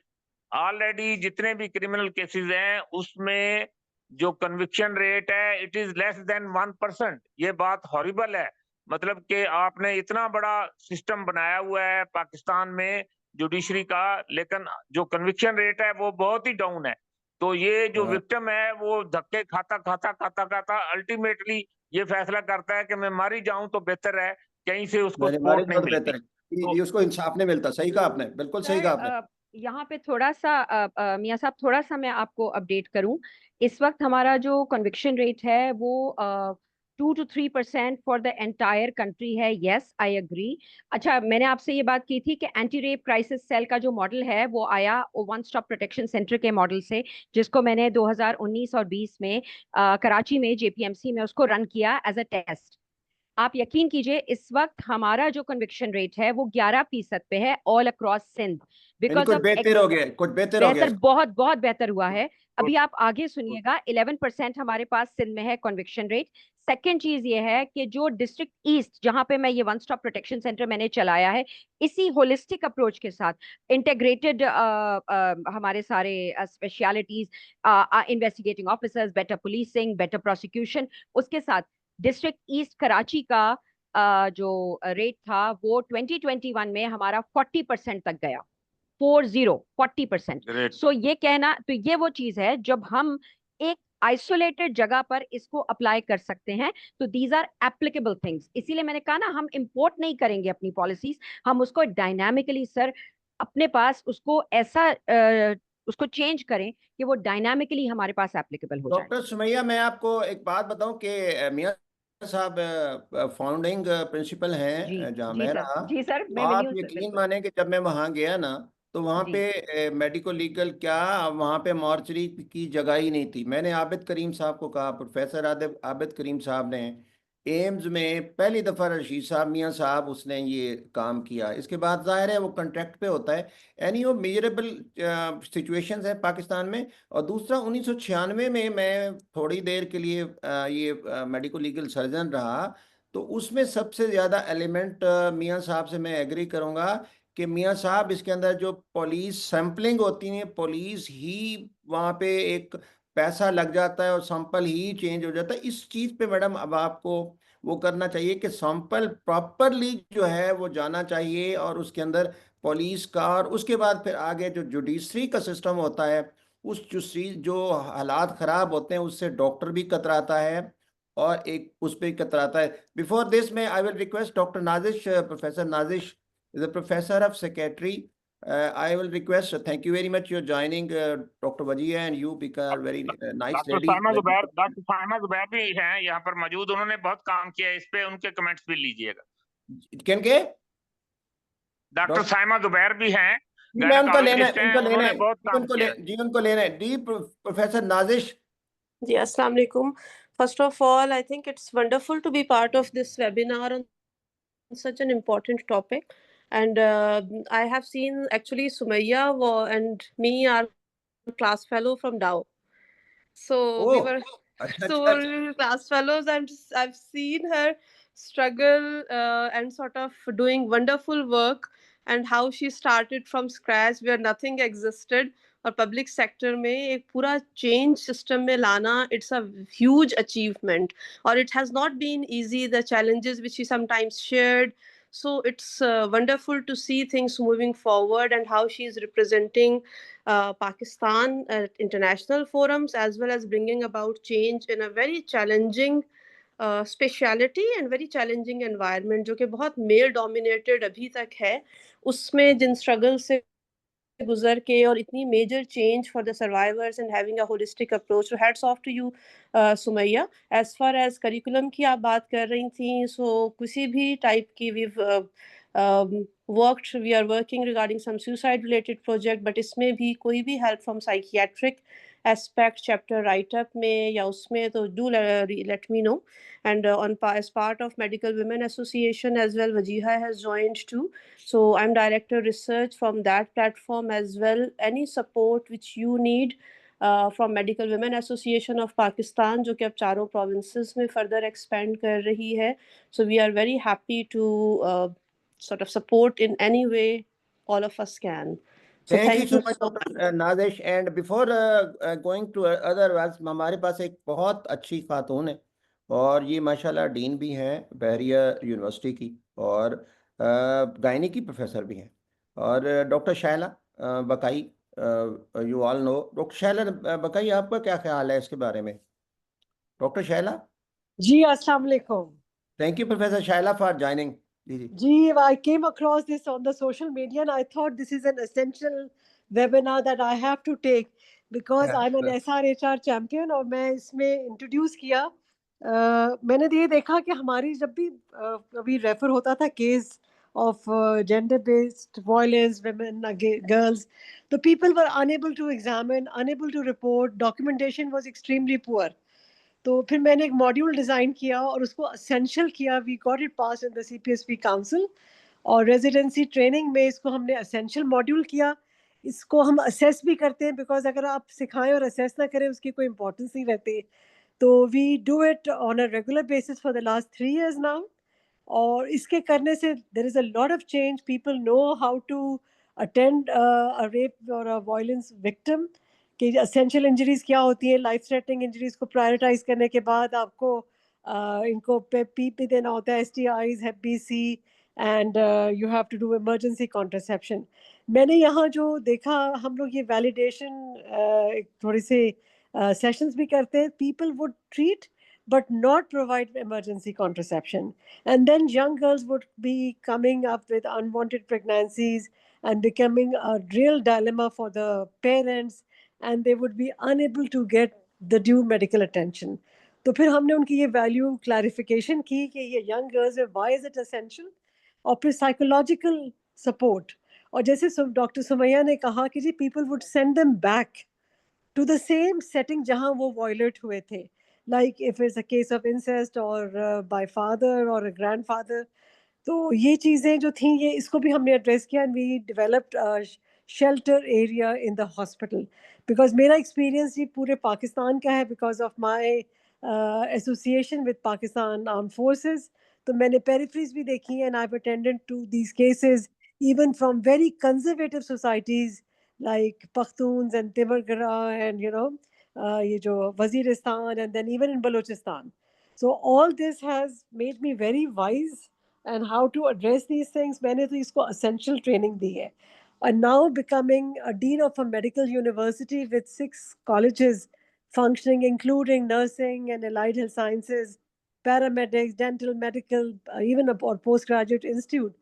ऑलरेडी जितने भी क्रिमिनल केसेस हैं उसमें जो कन्विक्शन रेट है इट इज लेस देन 1%। ये बात हॉरिबल है। मतलब कि आपने इतना बड़ा सिस्टम बनाया हुआ है पाकिस्तान में जुडिशरी का, लेकिन जो कन्विक्शन रेट है वो बहुत ही डाउन है। तो ये जो विक्टिम है वो धक्के खाता खाता खाता खाता अल्टीमेटली ये फैसला करता है कि मैं मारी जाऊं तो बेहतर है, कहीं से उसको मेरे सपोर्ट नहीं बहुत मिलती। बेहतर है तो ये उसको इंसाफ नहीं मिलता। सही कहा आपने, बिल्कुल सही कहा आपने। सर यहाँ पे थोड़ा सा मियां साहब थोड़ा सा मैं आपको अपडेट करूं। इस वक्त हमारा जो कन्विक्शन रेट है वो 2 to 3% for the entire country है। Yes, I agree. अच्छा, मैंने आपसे ये बात की थी कि एंटी रेप क्राइसिस सेल का जो मॉडल है वो आया वन स्टॉप प्रोटेक्शन सेंटर के मॉडल से, जिसको मैंने 2019 और 20 में कराची में जेपीएमसी में उसको रन किया एज अ टेस्ट। आप यकीन कीजिए इस वक्त हमारा जो कन्विक्शन रेट है वो 11% पे है ऑल अक्रॉस सिंध, यानी बिकॉज कुछ ऑफ बेहतर हो गया, कुछ बेहतर हो गया। बेहतर, बहुत बहुत बेहतर हुआ है। अभी आप आगे सुनिएगा, 11% हमारे पास सिंध में है कन्विक्शन रेट। सेकेंड चीज ये है कि जो डिस्ट्रिक्ट ईस्ट जहां पे मैं ये वन स्टॉप प्रोटेक्शन सेंटर मैंने चलाया है, इसी होलिस्टिक अप्रोच के साथ इंटीग्रेटेड हमारे सारे specialities, investigating officers, better policing, better prosecution, उसके साथ डिस्ट्रिक्ट ईस्ट कराची का जो रेट था वो 2021 में हमारा 40% तक गया। 40% Great. सो ये कहना, तो ये वो चीज है जब हम एक आइसोलेटेड जगह पर इसको अप्लाई कर सकते हैं, तो दीज आर एप्लीकेबल थिंग्स। इसीलिए मैंने कहा ना, हम इंपोर्ट नहीं करेंगे अपनी पॉलिसीज, हम उसको डायनामिकली सर अपने पास उसको ऐसा उसको चेंज करें कि वो डायनामिकली हमारे पास एप्लीकेबल हो जाए। डॉक्टर सुमैया, मैं आपको एक बात बताऊं कि मियां साहब फाउंडिंग प्रिंसिपल जी हैं जहाँ जी मैं सर, रहा। जी सर, मैं मिली आप हूँ सर, यकीन बिल्कुल। माने कि जब मैं वहाँ गया ना तो वहाँ जी पे मेडिको लीगल क्या, वहाँ पे मॉर्चरी की जगह ही नहीं थी। मैंने आबिद करीम साहब को कहा, प्रोफेसर आबिद करीम साहब ने एम्स में पहली दफ़ा रशीद साहब मियाँ साहब उसने ये काम किया। इसके बाद जाहिर है वो कॉन्ट्रैक्ट पे होता है। एनी वो मेजरेबल सिचुएशंस है पाकिस्तान में। और दूसरा 1996 में मैं थोड़ी देर के लिए ये मेडिको लीगल सर्जन रहा, तो उसमें सबसे ज़्यादा एलिमेंट मियाँ साहब से मैं एग्री करूँगा कि मियाँ साहब इसके अंदर जो पुलिस सैंपलिंग होती है, पुलिस ही वहाँ पे एक पैसा लग जाता है और सैंपल ही चेंज हो जाता है। इस चीज़ पे मैडम अब आपको वो करना चाहिए कि सैंपल प्रॉपरली जो है वो जाना चाहिए और उसके अंदर पुलिस का, और उसके बाद फिर आगे जो जुडिशरी का सिस्टम होता है, उस जो हालात ख़राब होते हैं उससे डॉक्टर भी कतराता है और एक उस पर कतराता है। बिफोर दिस में I will request doctor Nazish, professor Nazish is a professor of psychiatry. I will request, thank you very much, you're joining Dr. Wajia, and you become very nice doctor lady. Saima Zubair भी हैं यहाँ पर मौजूद, उन्होंने बहुत काम किया है इस पे, उनके कमेंट्स भी लीजिएगा। डॉक्टर साइमा जुबैर भी हैं, मैं उनका लेना है, गायनेकोलॉजिस्ट हैं, उनको लेना उन्होंने है बहुत काम किया है। जी उनको लेना है। D professor Nazish. जी, अस्सलाम वालेकुम. First of all, I think it's wonderful to be part of this webinar on such an important topic. And I have seen actually Sumayya and me are class fellow from Dow. So we oh, were अच्छा so अच्छा we अच्छा। were class fellows, and I've seen her struggle and sort of doing wonderful work and how she started from scratch where nothing existed. और public sector में एक पूरा change system में लाना, it's a huge achievement. और it has not been easy, the challenges which she sometimes shared. So it's wonderful to see things moving forward and how she is representing Pakistan at international forums, as well as bringing about change in a very challenging speciality and very challenging environment, जो कि बहुत male dominated अभी तक है. उसमें जिन struggle से गुजर के और इतनी major change for the survivors and having a holistic approach. So hats off to you Sumaiya. As far as curriculum की आप बात कर रही थी, सो किसी भी टाइप की we worked, we are working regarding some suicide related project, but इसमें भी कोई भी help from psychiatric aspect chapter write up में या उसमें, तो do let me know. And as part of Medical Women Association as well, Wajiha has joined too. So I'm director research from that platform as well. Any support which you need from Medical Women Association of Pakistan, जो कि अब 4 provinces में further expand कर रही है. So we are very happy to sort of support in any way all of us can. So Thank you so much, so much. Dr. Nazish. And before going to other words, हमारे पास एक बहुत अच्छी खातून है और ये माशाल्लाह dean भी हैं बहरिया यूनिवर्सिटी की और गायनी की प्रोफेसर भी हैं. और doctor Shaila Bakai, you all know. Doctor Shaila Bakai, आपका क्या ख्याल है इसके बारे में? डॉक्टर शायला. जी, अस्सलाम वालेकुम. Thank you, Professor Shaila, for joining. Ji, I came across this on the social media and I thought this is an essential webinar that I have to take because Yeah, I'm an sure. SRHR champion और मैं इसमें introduce किया. मैंने ये देखा कि हमारी जब भी कभी रेफर होता था case of gender-based violence, women, girls, the people were unable to examine, unable to report, documentation was extremely poor. तो फिर मैंने एक मॉड्यूल डिज़ाइन किया और उसको असेंशियल किया. We got it pass in the CPSP council और रेजिडेंसी ट्रेनिंग में इसको हमने असेंशियल मॉड्यूल किया. इसको हम असेस भी करते हैं बिकॉज अगर आप सिखाएं और असेस ना करें उसकी कोई इंपॉर्टेंस नहीं रहती. तो we do it on a regular basis for the last 3 years now. और इसके करने से there is a lot of change. People know how to attend a rape और अ वायलेंस विक्टिम, कि असेंशियल इंजरीज क्या होती है. लाइफ थ्रेटनिंग इंजरीज को प्रायोरिटाइज करने के बाद आपको इनको पीप भी देना होता है, STIs, Hep B, C, and you have to do emergency contraception. मैंने यहाँ जो देखा, हम लोग ये वैलिडेशन थोड़े से सेशंस भी करते हैं. People would treat but not provide emergency contraception. And then young girls would be coming up with unwanted pregnancies and becoming a real dilemma for the parents, and they would be unable to get the due medical attention. तो फिर हमने उनकी ये value clarification की कि ये young girls में why is it essential, और फिर साइकोलॉजिकल सपोर्ट. और जैसे डॉक्टर सुमैया ने कहा कि जी people would send them back to the same setting जहाँ वो violate हुए थे, like if it's a case of incest or by father or a grandfather. तो ये चीज़ें जो थी ये इसको भी हमने एड्रेस किया and we developed a shelter area in the hospital. because मेरा एक्सपीरियंस ये पूरे पाकिस्तान का है because of my association with Pakistan Armed Forces. तो मैंने peripheries भी देखी and I've attended to these cases even from very conservative societies like Pakhtuns and Timargara and ये जो Waziristan and then even in Balochistan. So all this has made me very wise and how to address these things. मैंने तो इसको essential training दी है. And now becoming a dean of a medical university with 6 colleges functioning, including nursing and allied health sciences, paramedics, dental, medical, even a postgraduate institute.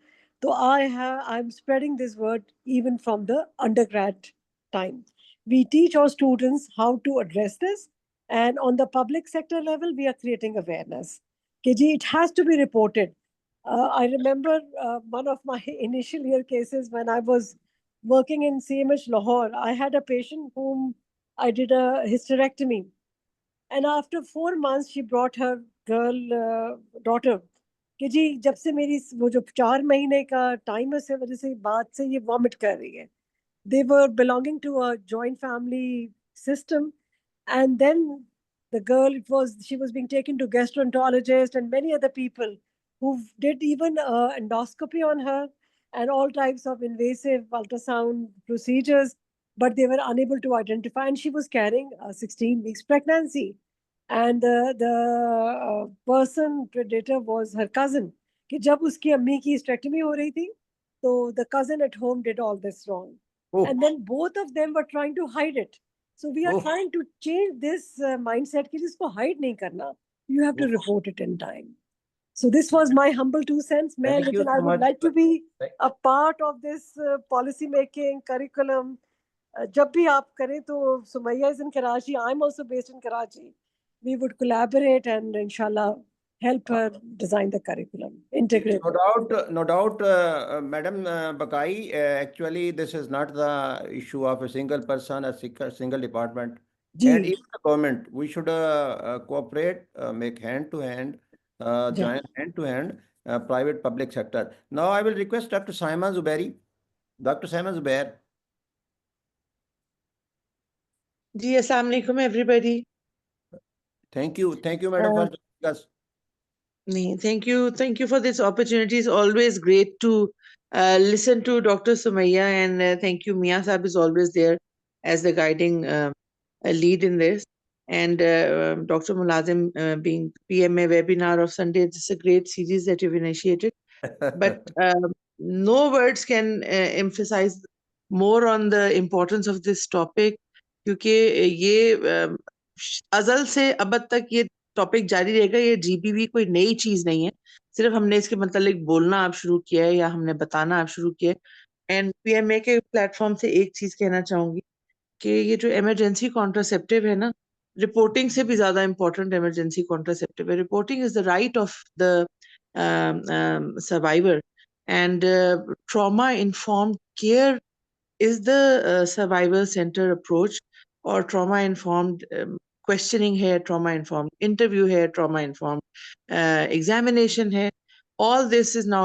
So I'm spreading this word even from the undergrad time. We teach our students how to address this, and on the public sector level, we are creating awareness. KG, it has to be reported. I remember one of my initial year cases when I was working in CMH Lahore. I had a patient whom I did a hysterectomy. And after 4 months, she brought her girl daughter. कि जी जब से मेरी वो जो 4 महीने का time है से वजह से बाद से ये वॉमिट कर रही है. They were belonging to a joint family system. And then the girl, she was being taken to gastroenterologist and many other people who did even endoscopy on her. and all types of invasive ultrasound procedures, but they were unable to identify. And she was carrying a 16 weeks pregnancy. And the person predator was her cousin. कि जब उसकी अम्मी की hysterectomy हो रही थी, so the cousin at home did all this wrong. Oh, And then both of them were trying to hide it. So we are Oh. trying to change this mindset कि जिसको hide नहीं करना. You have to Oh. report it in time. So this was my humble 2 cents. मैं Thank you लेकिन I so would much. like to be Thank- a part of this policy making curriculum. जब भी आप करें तो Sumaya is in Karachi. I'm also based in Karachi. We would collaborate and inshallah help her design the curriculum. Integrate. No doubt, Madam Bakai, actually this is not the issue of a single person, a single department. And ji, even the government, we should cooperate, make hand to hand, join hand to hand, private public sector. Now I will request Dr. Saima Zubairi. Dr. Saima Zubair. जी अस्सलाम वालेकुम everybody. Thank you, madam, for joining us. Thank you for this opportunity. It's always great to listen to Dr. Sumaya, and thank you. Mia Saab is always there as the guiding lead in this. And Dr. Mulazim being PMA webinar of Sunday, it's a great series that you've initiated. But no words can emphasize more on the importance of this topic, क्योंकि ये अजल से अब तक ये topic जारी रहेगा. ये जीबीवी कोई नई चीज नहीं है, सिर्फ हमने इसके मतलब बोलना अब शुरू किया है या हमने बताना अब शुरू किया है. एंड पीएमए के प्लेटफॉर्म से एक चीज कहना चाहूंगी कि ये जो इमरजेंसी कॉन्ट्रासेप्टिव है ना, रिपोर्टिंग से भी ज्यादा इम्पोर्टेंट इमरजेंसी कॉन्ट्रासेप्टिव है. Reporting is the right of the survivor, and trauma informed care is the survivor center approach, or trauma informed questioning hai, trauma informed interview hai, trauma informed examination hai. All this is now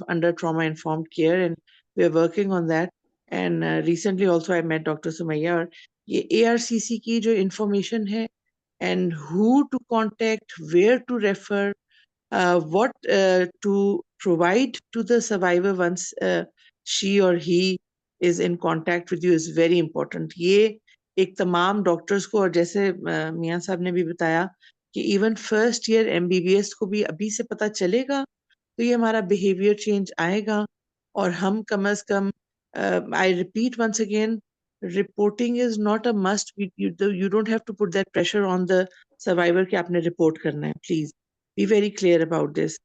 under trauma informed care, and we are working on that. And recently also I met Dr. Sumaya, और ये ARCC की जो information है, and who to contact, where to refer, what to provide to the survivor once she or he is in contact with you is very important. ये एक तमाम doctors को, और जैसे मियां साहब ने भी बताया कि इवन फर्स्ट ईयर MBBS को भी अभी से पता चलेगा, तो ये हमारा बिहेवियर चेंज आएगा. और हम कम अज कम, I repeat once again, reporting is not a must. You don't have to put that pressure on the survivor कि आपने रिपोर्ट करना है. Please be very clear about this.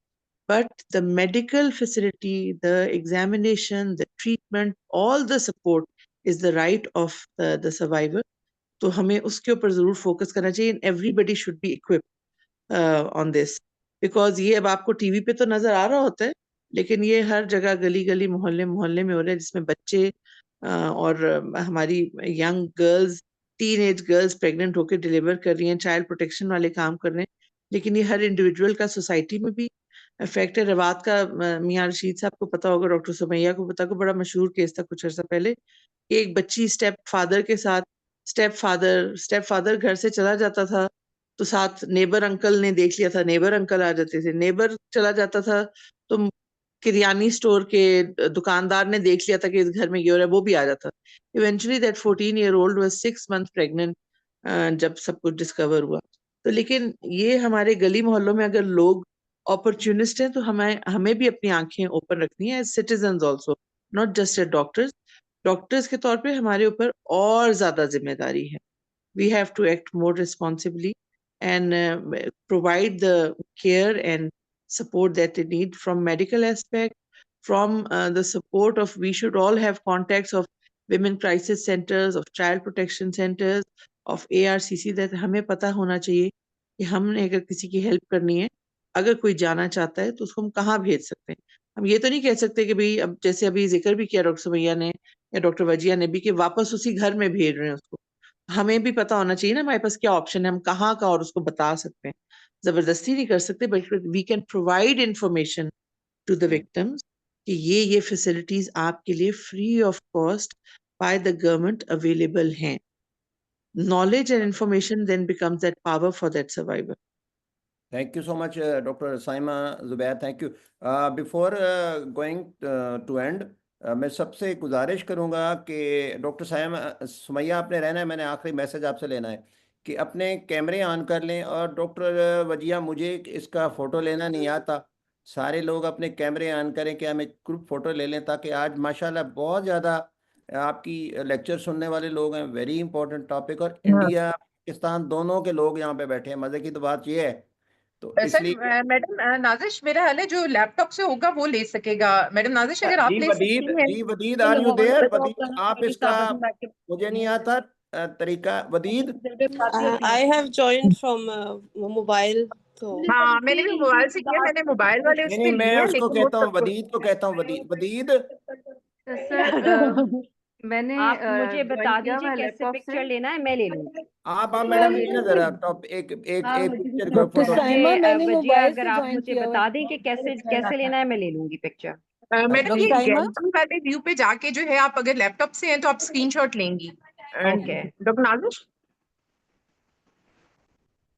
But the medical facility, the examination, the treatment, all the support is the right of the survivor. तो हमें उसके ऊपर जरूर focus करना चाहिए. And everybody should be equipped on this, because ये अब आपको टीवी पे तो नजर आ रहा होता है, लेकिन ये हर जगह गली गली मोहल्ले मोहल्ले में हो रहा है, जिसमें बच्चे और हमारी young girls, teen age girls pregnant होकर डिलीवर कर रही हैं, चाइल्ड प्रोटेक्शन वाले काम कर रहे हैं. लेकिन ये हर इंडिविजुअल का सोसाइटी में भी इफेक्ट है. रवात का मियां रशीद साहब को पता होगा, डॉक्टर सुमैया को पता होगा, बड़ा मशहूर केस था कुछ अर्सा पहले. एक बच्ची स्टेप फादर के साथ, स्टेप फादर घर से चला जाता था तो साथ नेबर अंकल ने देख लिया था, नेबर अंकल आ जाते थे. नेबर चला जाता था तो किरियानी स्टोर के दुकानदार ने देख लिया था कि इस घर में ये हो रहा है, वो भी आ जाता. Eventually that 14-year-old was 6 months pregnant जब सब कुछ डिस्कवर हुआ. तो लेकिन ये हमारे गली मोहल्लों में अगर लोग अपॉर्चुनिस्ट हैं, तो हमें भी अपनी आंखें ओपन रखनी है, as citizens also, not just as doctors. Doctors के तौर पे हमारे ऊपर और ज्यादा जिम्मेदारी है. We have to act more responsibly and provide the care and support that they need, from medical aspect, from the support of, we should all have contacts of women crisis centers, of child protection centers, of ARCC, that हमें पता होना चाहिए कि हमने अगर किसी की help करनी है, अगर कोई जाना चाहता है तो उसको हम कहाँ भेज सकते हैं. हम ये तो नहीं कह सकते कि भाई, अब जैसे अभी जिक्र भी किया डॉक्टर सुमैया ने या डॉक्टर वजिया ने भी, कि वापस उसी घर में भेज रहे हैं उसको. हमें भी पता होना चाहिए ना हमारे पास क्या ऑप्शन है, हम कहाँ का, और उसको बता सकते हैं. जबरदस्ती नहीं कर सकते, but we can provide information to the victims कि ये फैसिलिटीज आपके लिए free of cost by the government available हैं. Knowledge and information then becomes that power for that survivor. Thank you so much, Dr. Saima Zubair. Thank you. Before going to end, मैं सबसे गुजारिश करूंगा कि doctor Saima Sumaiya आपने रहना है, मैंने आखिरी मैसेज आपसे लेना है कि अपने कैमरे ऑन कर लें। और डॉक्टर वजिया, मुझे इसका फ़ोटो लेना नहीं आता, सारे लोग अपने कैमरे ऑन करें कि हम एक ग्रुप फ़ोटो ले लें, ताकि आज माशाल्लाह बहुत ज़्यादा आपकी लेक्चर सुनने वाले लोग हैं। वेरी इंपॉर्टेंट टॉपिक, और इंडिया पाकिस्तान दोनों के लोग यहाँ पे बैठे हैं। मज़े की तो बात ये है, तो सर इसलिए मैडम नाजिश, मेरा हाल है जो लैपटॉप से होगा वो ले सकेगा। मैडम नाजिश अगर आप ले सकती हैं जी वदीद, आर यू देयर? वदीद, आप इसका, मुझे नहीं आता तरीका। वदीद, I have joined from mobile. So हाँ, मैंने भी मोबाइल से किया, मैंने मोबाइल वाले उस नहीं पे नहीं, मैं लिए हैं, उसको लेकिन वो कहता हूँ सबको वदीद को कहता हूँ। वदीद, वदीद सर मैंने आप मुझे ज्वाइन बता किया दीजिए हुआ है कैसे लैपटॉप पिक्चर से। लेना है, मैं ले लूंगी। आप मैडम ये ना जरा टॉप एक एक एक पिक्चर का डॉक्टर फोटो। साइमा, मैंने वजिया, मोबाइल अगर से आप ज्वाइन मुझे किया हुआ बता है। दें कि कैसे कैसे लेना है, मैं ले लूंगी पिक्चर। मैडम डॉक्टर ये साइमा, गैलरी वाले व्यू पे जाके जो है, आप अगर लैपटॉप से हैं तो आप स्क्रीनशॉट लेंगी। Okay. Doctor Nazish,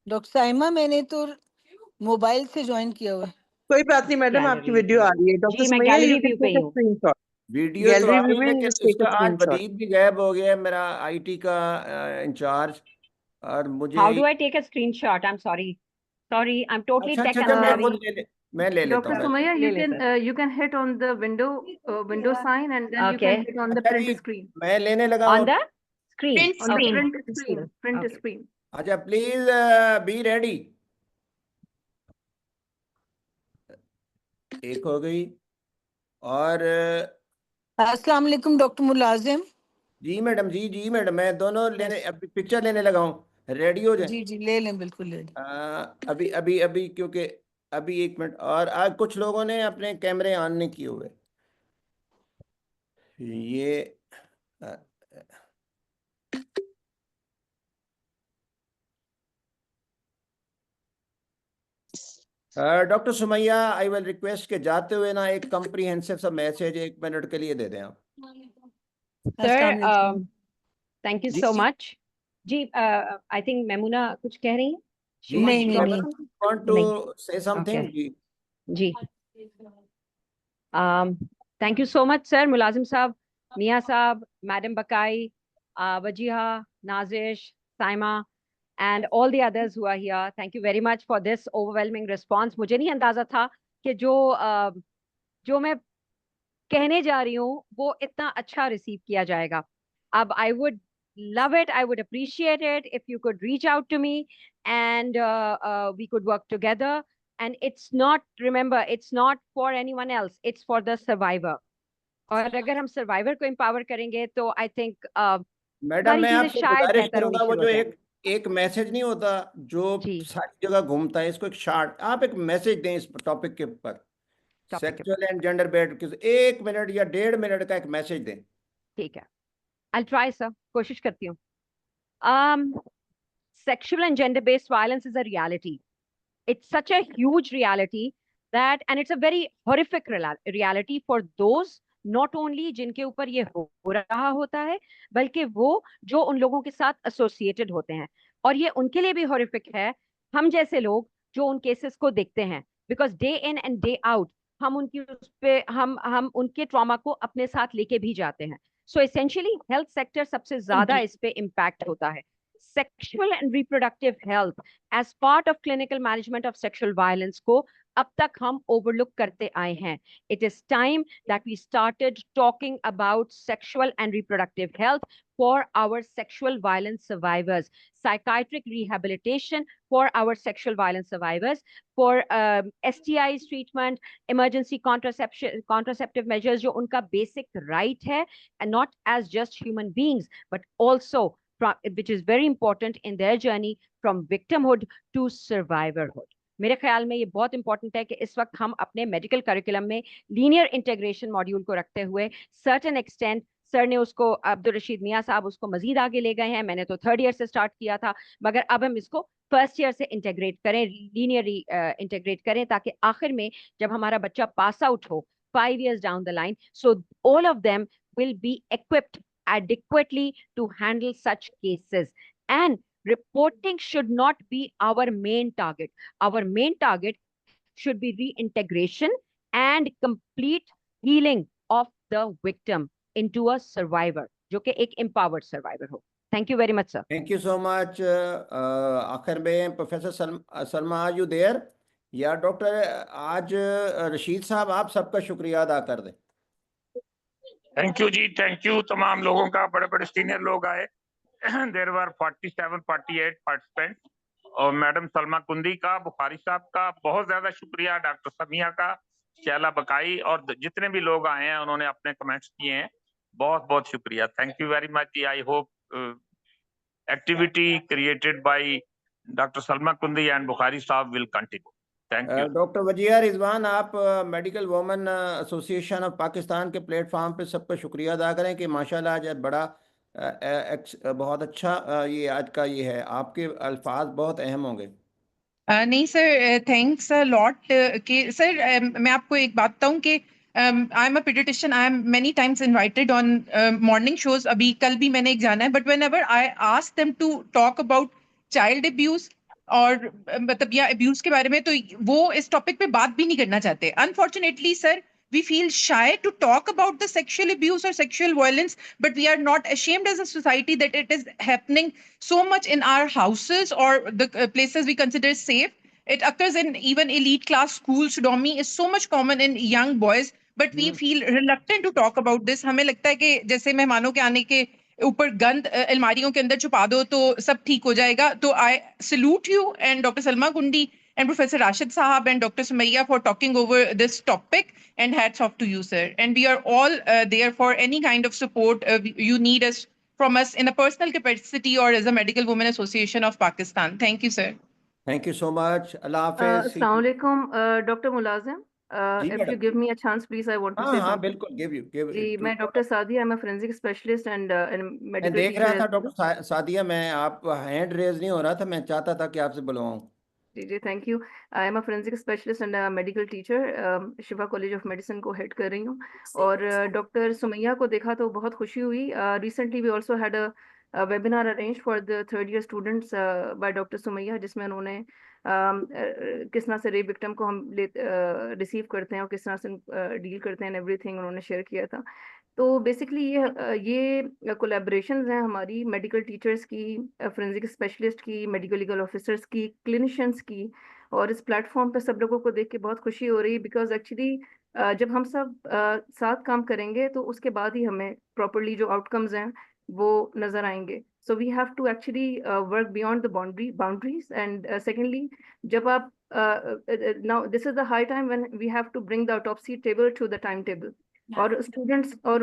doctor Saima, मैंने तो मोबाइल से ज्वाइन किया हुआ है। कोई बात नहीं मैडम, आपकी गैलरी वीडियो आ रही है। डॉक्टर जी, मैं Sumaiya, you gallery can view पे टेक ही अ हूँ। स्क्रीनशॉट। वीडियो तो गैलरी आ व्यू रही है, में लेकिन जस्ट टेक अ इसका आज स्क्रीनशॉट। वदीद भी गायब हो गया है, मेरा आईटी का इंचार्ज। और मुझे how do I take a screenshot? I am sorry, sorry, I am totally अच्छा टेक अच्छा अच्छा, मैं अनसेवी। खुद मैं ले लेता डॉक्टर हूँ। सुमैया, ले ले sir. you can hit on the window sign and then you Okay. can hit on the अच्छा print जी, screen. मैं लेने लगा ऑन हूँ। The screen. Print On the okay, screen. print Okay. screen. अच्छा, प्लीज बी रेडी। एक हो गई। और अस्सलाम वालेकुम डॉक्टर मुलाजिम। जी मैडम, जी मैडम, मैं दोनों लेने, अभी पिक्चर लेने लगा हूँ। रेडी हो जाए। जी जी, ले लें, बिल्कुल ले लें। अभी अभी अभी, क्योंकि अभी एक मिनट। और आज कुछ लोगों ने अपने कैमरे ऑन नहीं किए हुए। ये doctor Sumaiya, I will request के जाते हुए ना एक कम्प्रीहेंसिव सा मैसेज 1 मिनट के लिए दे दें आप। अस्सलाम सर वालेकुम। थैंक यू जी सो जी मच। जी, आई थिंक मेमुना कुछ कह रही हैं। She जी, wants नहीं to नहीं talk. नहीं, वांट टू नहीं, से समथिंग। Okay. जी जी, thank you so much sir. Mulazim साहब, मियाँ साहब, madam Bakai, Wajiha, Nazish, Saima, and all the others who are here, thank you very much for this overwhelming response. मुझे नहीं अंदाजा था कि जो मैं कहने जा रही हूँ वो इतना अच्छा रिसीव किया जाएगा। अब I would love it, I would appreciate it if you could reach out to me and we could work together. And it's not, remember, it's not for anyone else, it's for the survivor. और अगर हम survivor को empower करेंगे तो I think madam, सारी मैं चीजें आपसे शायद गुजारिश बेहतर होनी करूंगा, वो शुरू जो हो जाए। एक मैसेज नहीं होता जो जी, सारी जगह घूमता है, इसको एक शार्ट आप एक मैसेज दें इस टॉपिक के ऊपर। Topic sexual and gender bed 1 minute या 1.5 मिनट का एक मैसेज दें। ठीक है, आई ट्राई सर, कोशिश करती हूँ। Sexual and gender-based violence is a reality. It's such a huge reality that, and it's a very horrific reality for those not only जिनके ऊपर ये हो रहा होता है, बल्कि वो जो उन लोगों के साथ एसोसिएटेड होते हैं। और ये उनके लिए भी हॉरिफिक है, हम जैसे लोग जो उन केसेस को देखते हैं, because day in and day out हम उनकी उस पे हम उनके ट्रॉमा को अपने साथ लेके भी जाते हैं। सो एसेंशियली हेल्थ सेक्टर सबसे ज्यादा इस पे इम्पैक्ट होता है। Sexual and reproductive health as part of clinical management of sexual violence को अब तक हम overlook करते आए हैं. It is time that we started talking about sexual and reproductive health for our sexual violence survivors, psychiatric rehabilitation for our sexual violence survivors, for STIs treatment, emergency contraceptive measures जो उनका basic right है, and not as just human beings, but also which is very important in their journey from victimhood to survivorhood. मेरे ख्याल में ये बहुत important है कि इस वक्त हम अपने मेडिकल करिकुलम में लीनियर इंटीग्रेशन मॉड्यूल को रखते हुए सर्टेन एक्सटेंट, सर ने उसको, अब्दुल रशीद मियाँ साहब उसको मजीद आगे ले गए हैं, मैंने तो 3rd ईयर से स्टार्ट किया था, मगर अब हम इसको 1st ईयर से इंटीग्रेट करें, लीनियरली इंटीग्रेट करें, ताकि आखिर में जब हमारा बच्चा पास आउट हो 5 years down the line, so all of them will be equipped adequately to handle such cases. And reporting should not be our main target. Our main target should be reintegration and complete healing of the victim into a survivor, जो कि एक empowered survivor हो. Thank you very much, sir. Thank you so much. आखिर में professor Salma, are you there? या doctor आज रशीद साहब आप सबका शुक्रिया अदा कर दें. Thank you ji, thank you तमाम लोगों का, बड़े बड़े सीनियर लोग आए. There were 47-48 participant. और मैडम सलमा कुंदी का, बुखारी साहब का बहुत ज्यादा शुक्रिया, डॉक्टर समिया का, शैला बकाई और जितने भी लोग आए हैं उन्होंने अपने कमेंट्स किए हैं, बहुत बहुत शुक्रिया. थैंक यू वेरी मच जी. I hope activity created by Dr. Salma Kundi and Bukhari Saab will continue. Thank you. Doctor Wajiha Rizwan, आप medical women association of Pakistan के प्लेटफॉर्म पे सबका शुक्रिया अदा करें कि माशाल्लाह आज बड़ा बहुत अच्छा ये आज का ये है, आपके अल्फाज बहुत अहम होंगे. नहीं सर, थैंक्स अ लॉट. कि सर मैं आपको एक बात बताऊं कि I am a paediatrician. I am many times invited on morning shows. अभी कल भी मैंने एक जाना है, but whenever I ask them to talk about child abuse और मतलब या अब्यूज के बारे में, तो वो इस टॉपिक पे बात भी नहीं करना चाहते. Unfortunately sir, we feel shy to talk about the sexual abuse or sexual violence, but we are not ashamed as a society that it is happening so much in our houses or the places we consider safe. It occurs in even elite class schools. Sodomy is so much common in young boys, but we feel reluctant to talk about this. हमें लगता है कि जैसे मेहमानों के आने के ऊपर गंद अलमारियों के अंदर छुपा दो तो सब ठीक हो जाएगा. तो I salute you and Dr. Salma Kundi and Professor Rashid Sahab and Dr. Sumaiya for talking over this topic, and hats off to you, sir. And we are all there for any kind of support you need us from us in a personal capacity or as a Medical Women Association of Pakistan. Thank you, sir. Thank you so much. अल्लाह हाफिज. Assalamu alaikum, Dr. Mulazim. जी If you madam. give me a chance, please, I want to हाँ say हाँ something. बिल्कुल, give जी, मैं doctor Sadia, I'm a forensic specialist and मैं medical देख teacher रहा था as well. डॉक्टर सादिया, मैं आप हैंड रेज नहीं हो रहा था, मैं चाहता था कि आपसे बुलवाऊं. जी, thank you. I am a forensic specialist and medical teacher. Shifa college of medicine को हेड कर रही हूँ. और डॉक्टर सुमैया को देखा तो बहुत खुशी हुई. Recently we also had a webinar arrange for the third year students by doctor Sumaiya, जिसमें उन्होंने किस तरह से रेप विक्टिम को हम रिसीव करते हैं और किस तरह से डील करते हैं, एवरीथिंग उन्होंने शेयर किया था. तो बेसिकली ये कोलैबोरेशंस हैं हमारी मेडिकल टीचर्स की, फोरेंसिक स्पेशलिस्ट की, मेडिकल लीगल ऑफिसर्स की, क्लिनिशियंस की. और इस प्लेटफॉर्म पे सब लोगों को देख के बहुत खुशी हो रही है, बिकॉज एक्चुअली जब हम सब साथ काम करेंगे तो उसके बाद ही हमें प्रॉपरली जो आउटकम्स हैं वो नजर आएंगे. So we have to actually work beyond the boundaries. And secondly, जब आप now this is the high time when we have to bring the autopsy table to the time table. और students और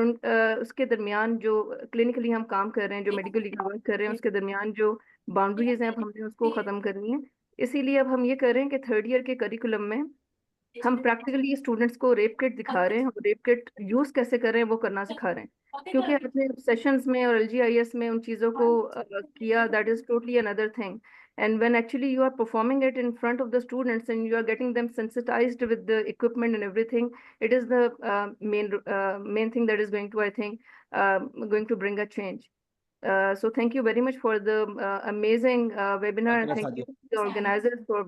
उसके दरमियान जो क्लिनिकली हम काम कर रहे हैं, जो मेडिकल लीगल वर्क कर रहे हैं, उसके दरमियान जो बाउंड्रीज हैं, अब हमने उसको ख़त्म करनी है. इसीलिए अब हम ये कर रहे हैं कि थर्ड ईयर के करिकुलम में हम प्रैक्टिकली स्टूडेंट्स को रेप किट दिखा रहे हैं और रेप किट यूज़ कैसे कर रहे हैं वो करना सिखा रहे हैं. क्योंकि अपने सेशंस में और LGIS में उन चीज़ों को किया, that is totally another thing. And when actually you are performing it in front of the students and you are getting them sensitized with the equipment and everything, it is the main thing that is going to, I think, going to bring a change. So thank you very much for the amazing webinar, and thank you to the organizers for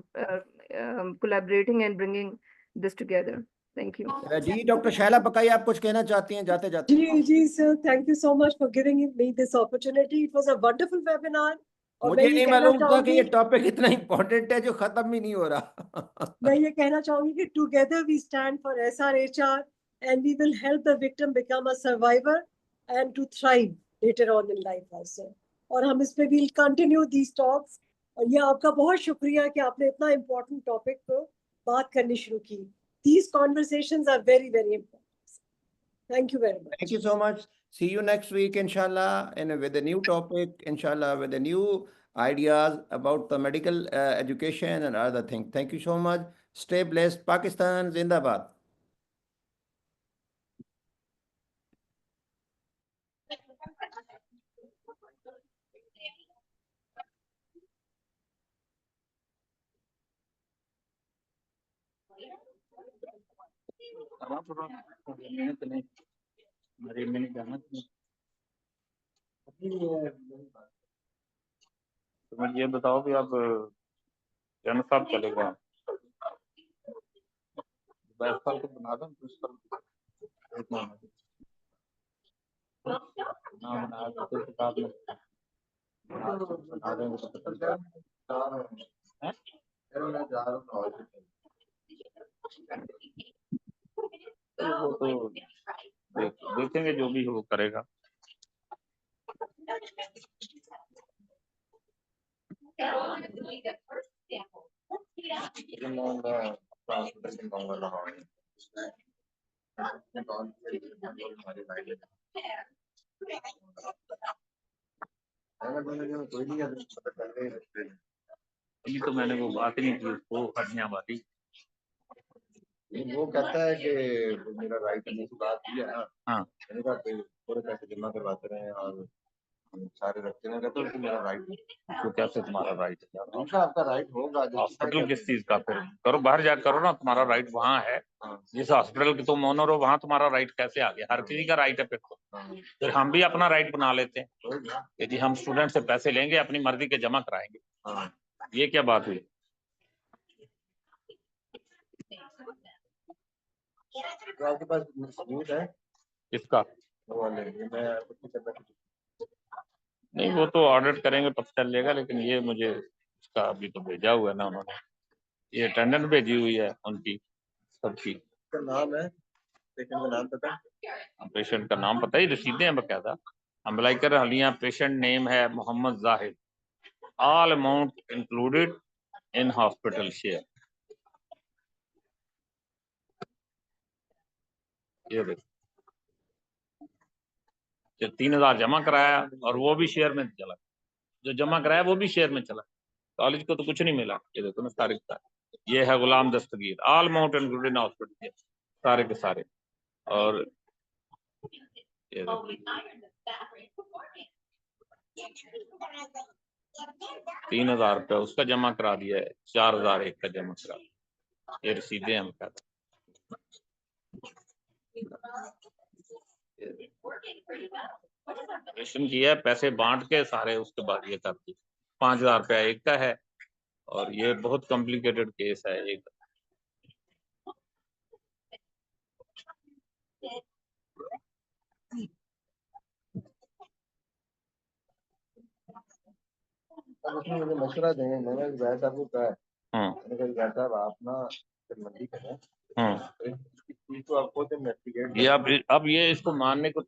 collaborating and bringing this together. Thank you. जी doctor Shaila Bakai, आप कुछ कहना चाहती हैं जाते जाते? जी sir, thank you so much for giving me this opportunity. It was a wonderful webinar. और मुझे नहीं मालूम था कि ये टॉपिक इतना इम्पोर्टेंट है जो खत्म ही नहीं हो रहा. मैं ये कहना चाहूंगी कि together we stand for SRHR and we will help the victim become a survivor and to thrive later on in life also. और हम इस पे we'll continue these talks. और ये आपका बहुत शुक्रिया कि आपने इतना इम्पोर्टेंट टॉपिक को बात करनी शुरू की. These conversations are very, very important. Thank you very much. Thank you so much. See you next week, inshallah, and with a new topic, inshallah, with the new ideas about the medical education and other things. Thank you so much. Stay blessed. Pakistan Zindabad. तो मुझे ये बताओ कि आप जन साहब चलेगा साल को बना दो बना देंगे वो तो देखेंगे जो भी हो करेगा। अभी तो मैंने वो बात नहीं की उसको हटने वाली। वो कहता है कि मेरा राइट है, मुझे बात की है ना। हाँ मैंने कहा थोड़े पैसे जमा करवाते रहे और सारे रखते हैं, कहते हैं मेरा राइट है। तो कैसे तुम्हारा राइट है? उनका आपका राइट होगा। हॉस्पिटल किस चीज का? फिर करो बाहर जा करो ना, तुम्हारा राइट वहाँ है। जिस हॉस्पिटल के तुम ओनर हो वहाँ तुम्हारा राइट कैसे आ गया? हर किसी का राइट है। फिर हम भी अपना राइट बना लेते हैं कि जी हम स्टूडेंट से पैसे लेंगे, अपनी मर्जी के जमा कराएंगे। ये क्या बात हुई? तो आपके पास सबूत है किसका? वो वाले नहीं वो तो ऑडिट करेंगे तब चलेगा, लेकिन ये मुझे इसका अभी तो भेजा हुआ है ना उन्होंने, ये अटेंडेंस भेजी हुई है उनकी सबकी। नाम है, पेशेंट का नाम पता है? पेशेंट का नाम पता ही, रसीदें हैं बकायदा। अम्बलाइकर हलिया पेशेंट नेम है Mohammad Zahid, all amount included in hospital share. ये देखो 3000 जमा कराया और वो भी शेयर में चला, जो जमा कराया वो भी शेयर में चला। कॉलेज को तो कुछ नहीं मिला। ये देखो ना तारीख का, ये है Ghulam Dastagir, all amount included in hospital सारे के सारे। और ये देखो 3000 रुपया उसका जमा करा दिया है, 4000 एक का जमा करा दिया। ये रसीदें हम कहते ऑपरेशन किया है, पैसे बांट के सारे, उसके बाद ये कर दी। 5000 रुपया एक का है और ये बहुत कॉम्प्लिकेटेड केस है एक। उसने मुझे मशवरा दें, मैंने वैद साहब को कहा है, मैंने कहा वैद साहब आप ना मंडी करें, इसकी चीज को आपको इन्वेस्टिगेट। ये अब ये इसको मानने को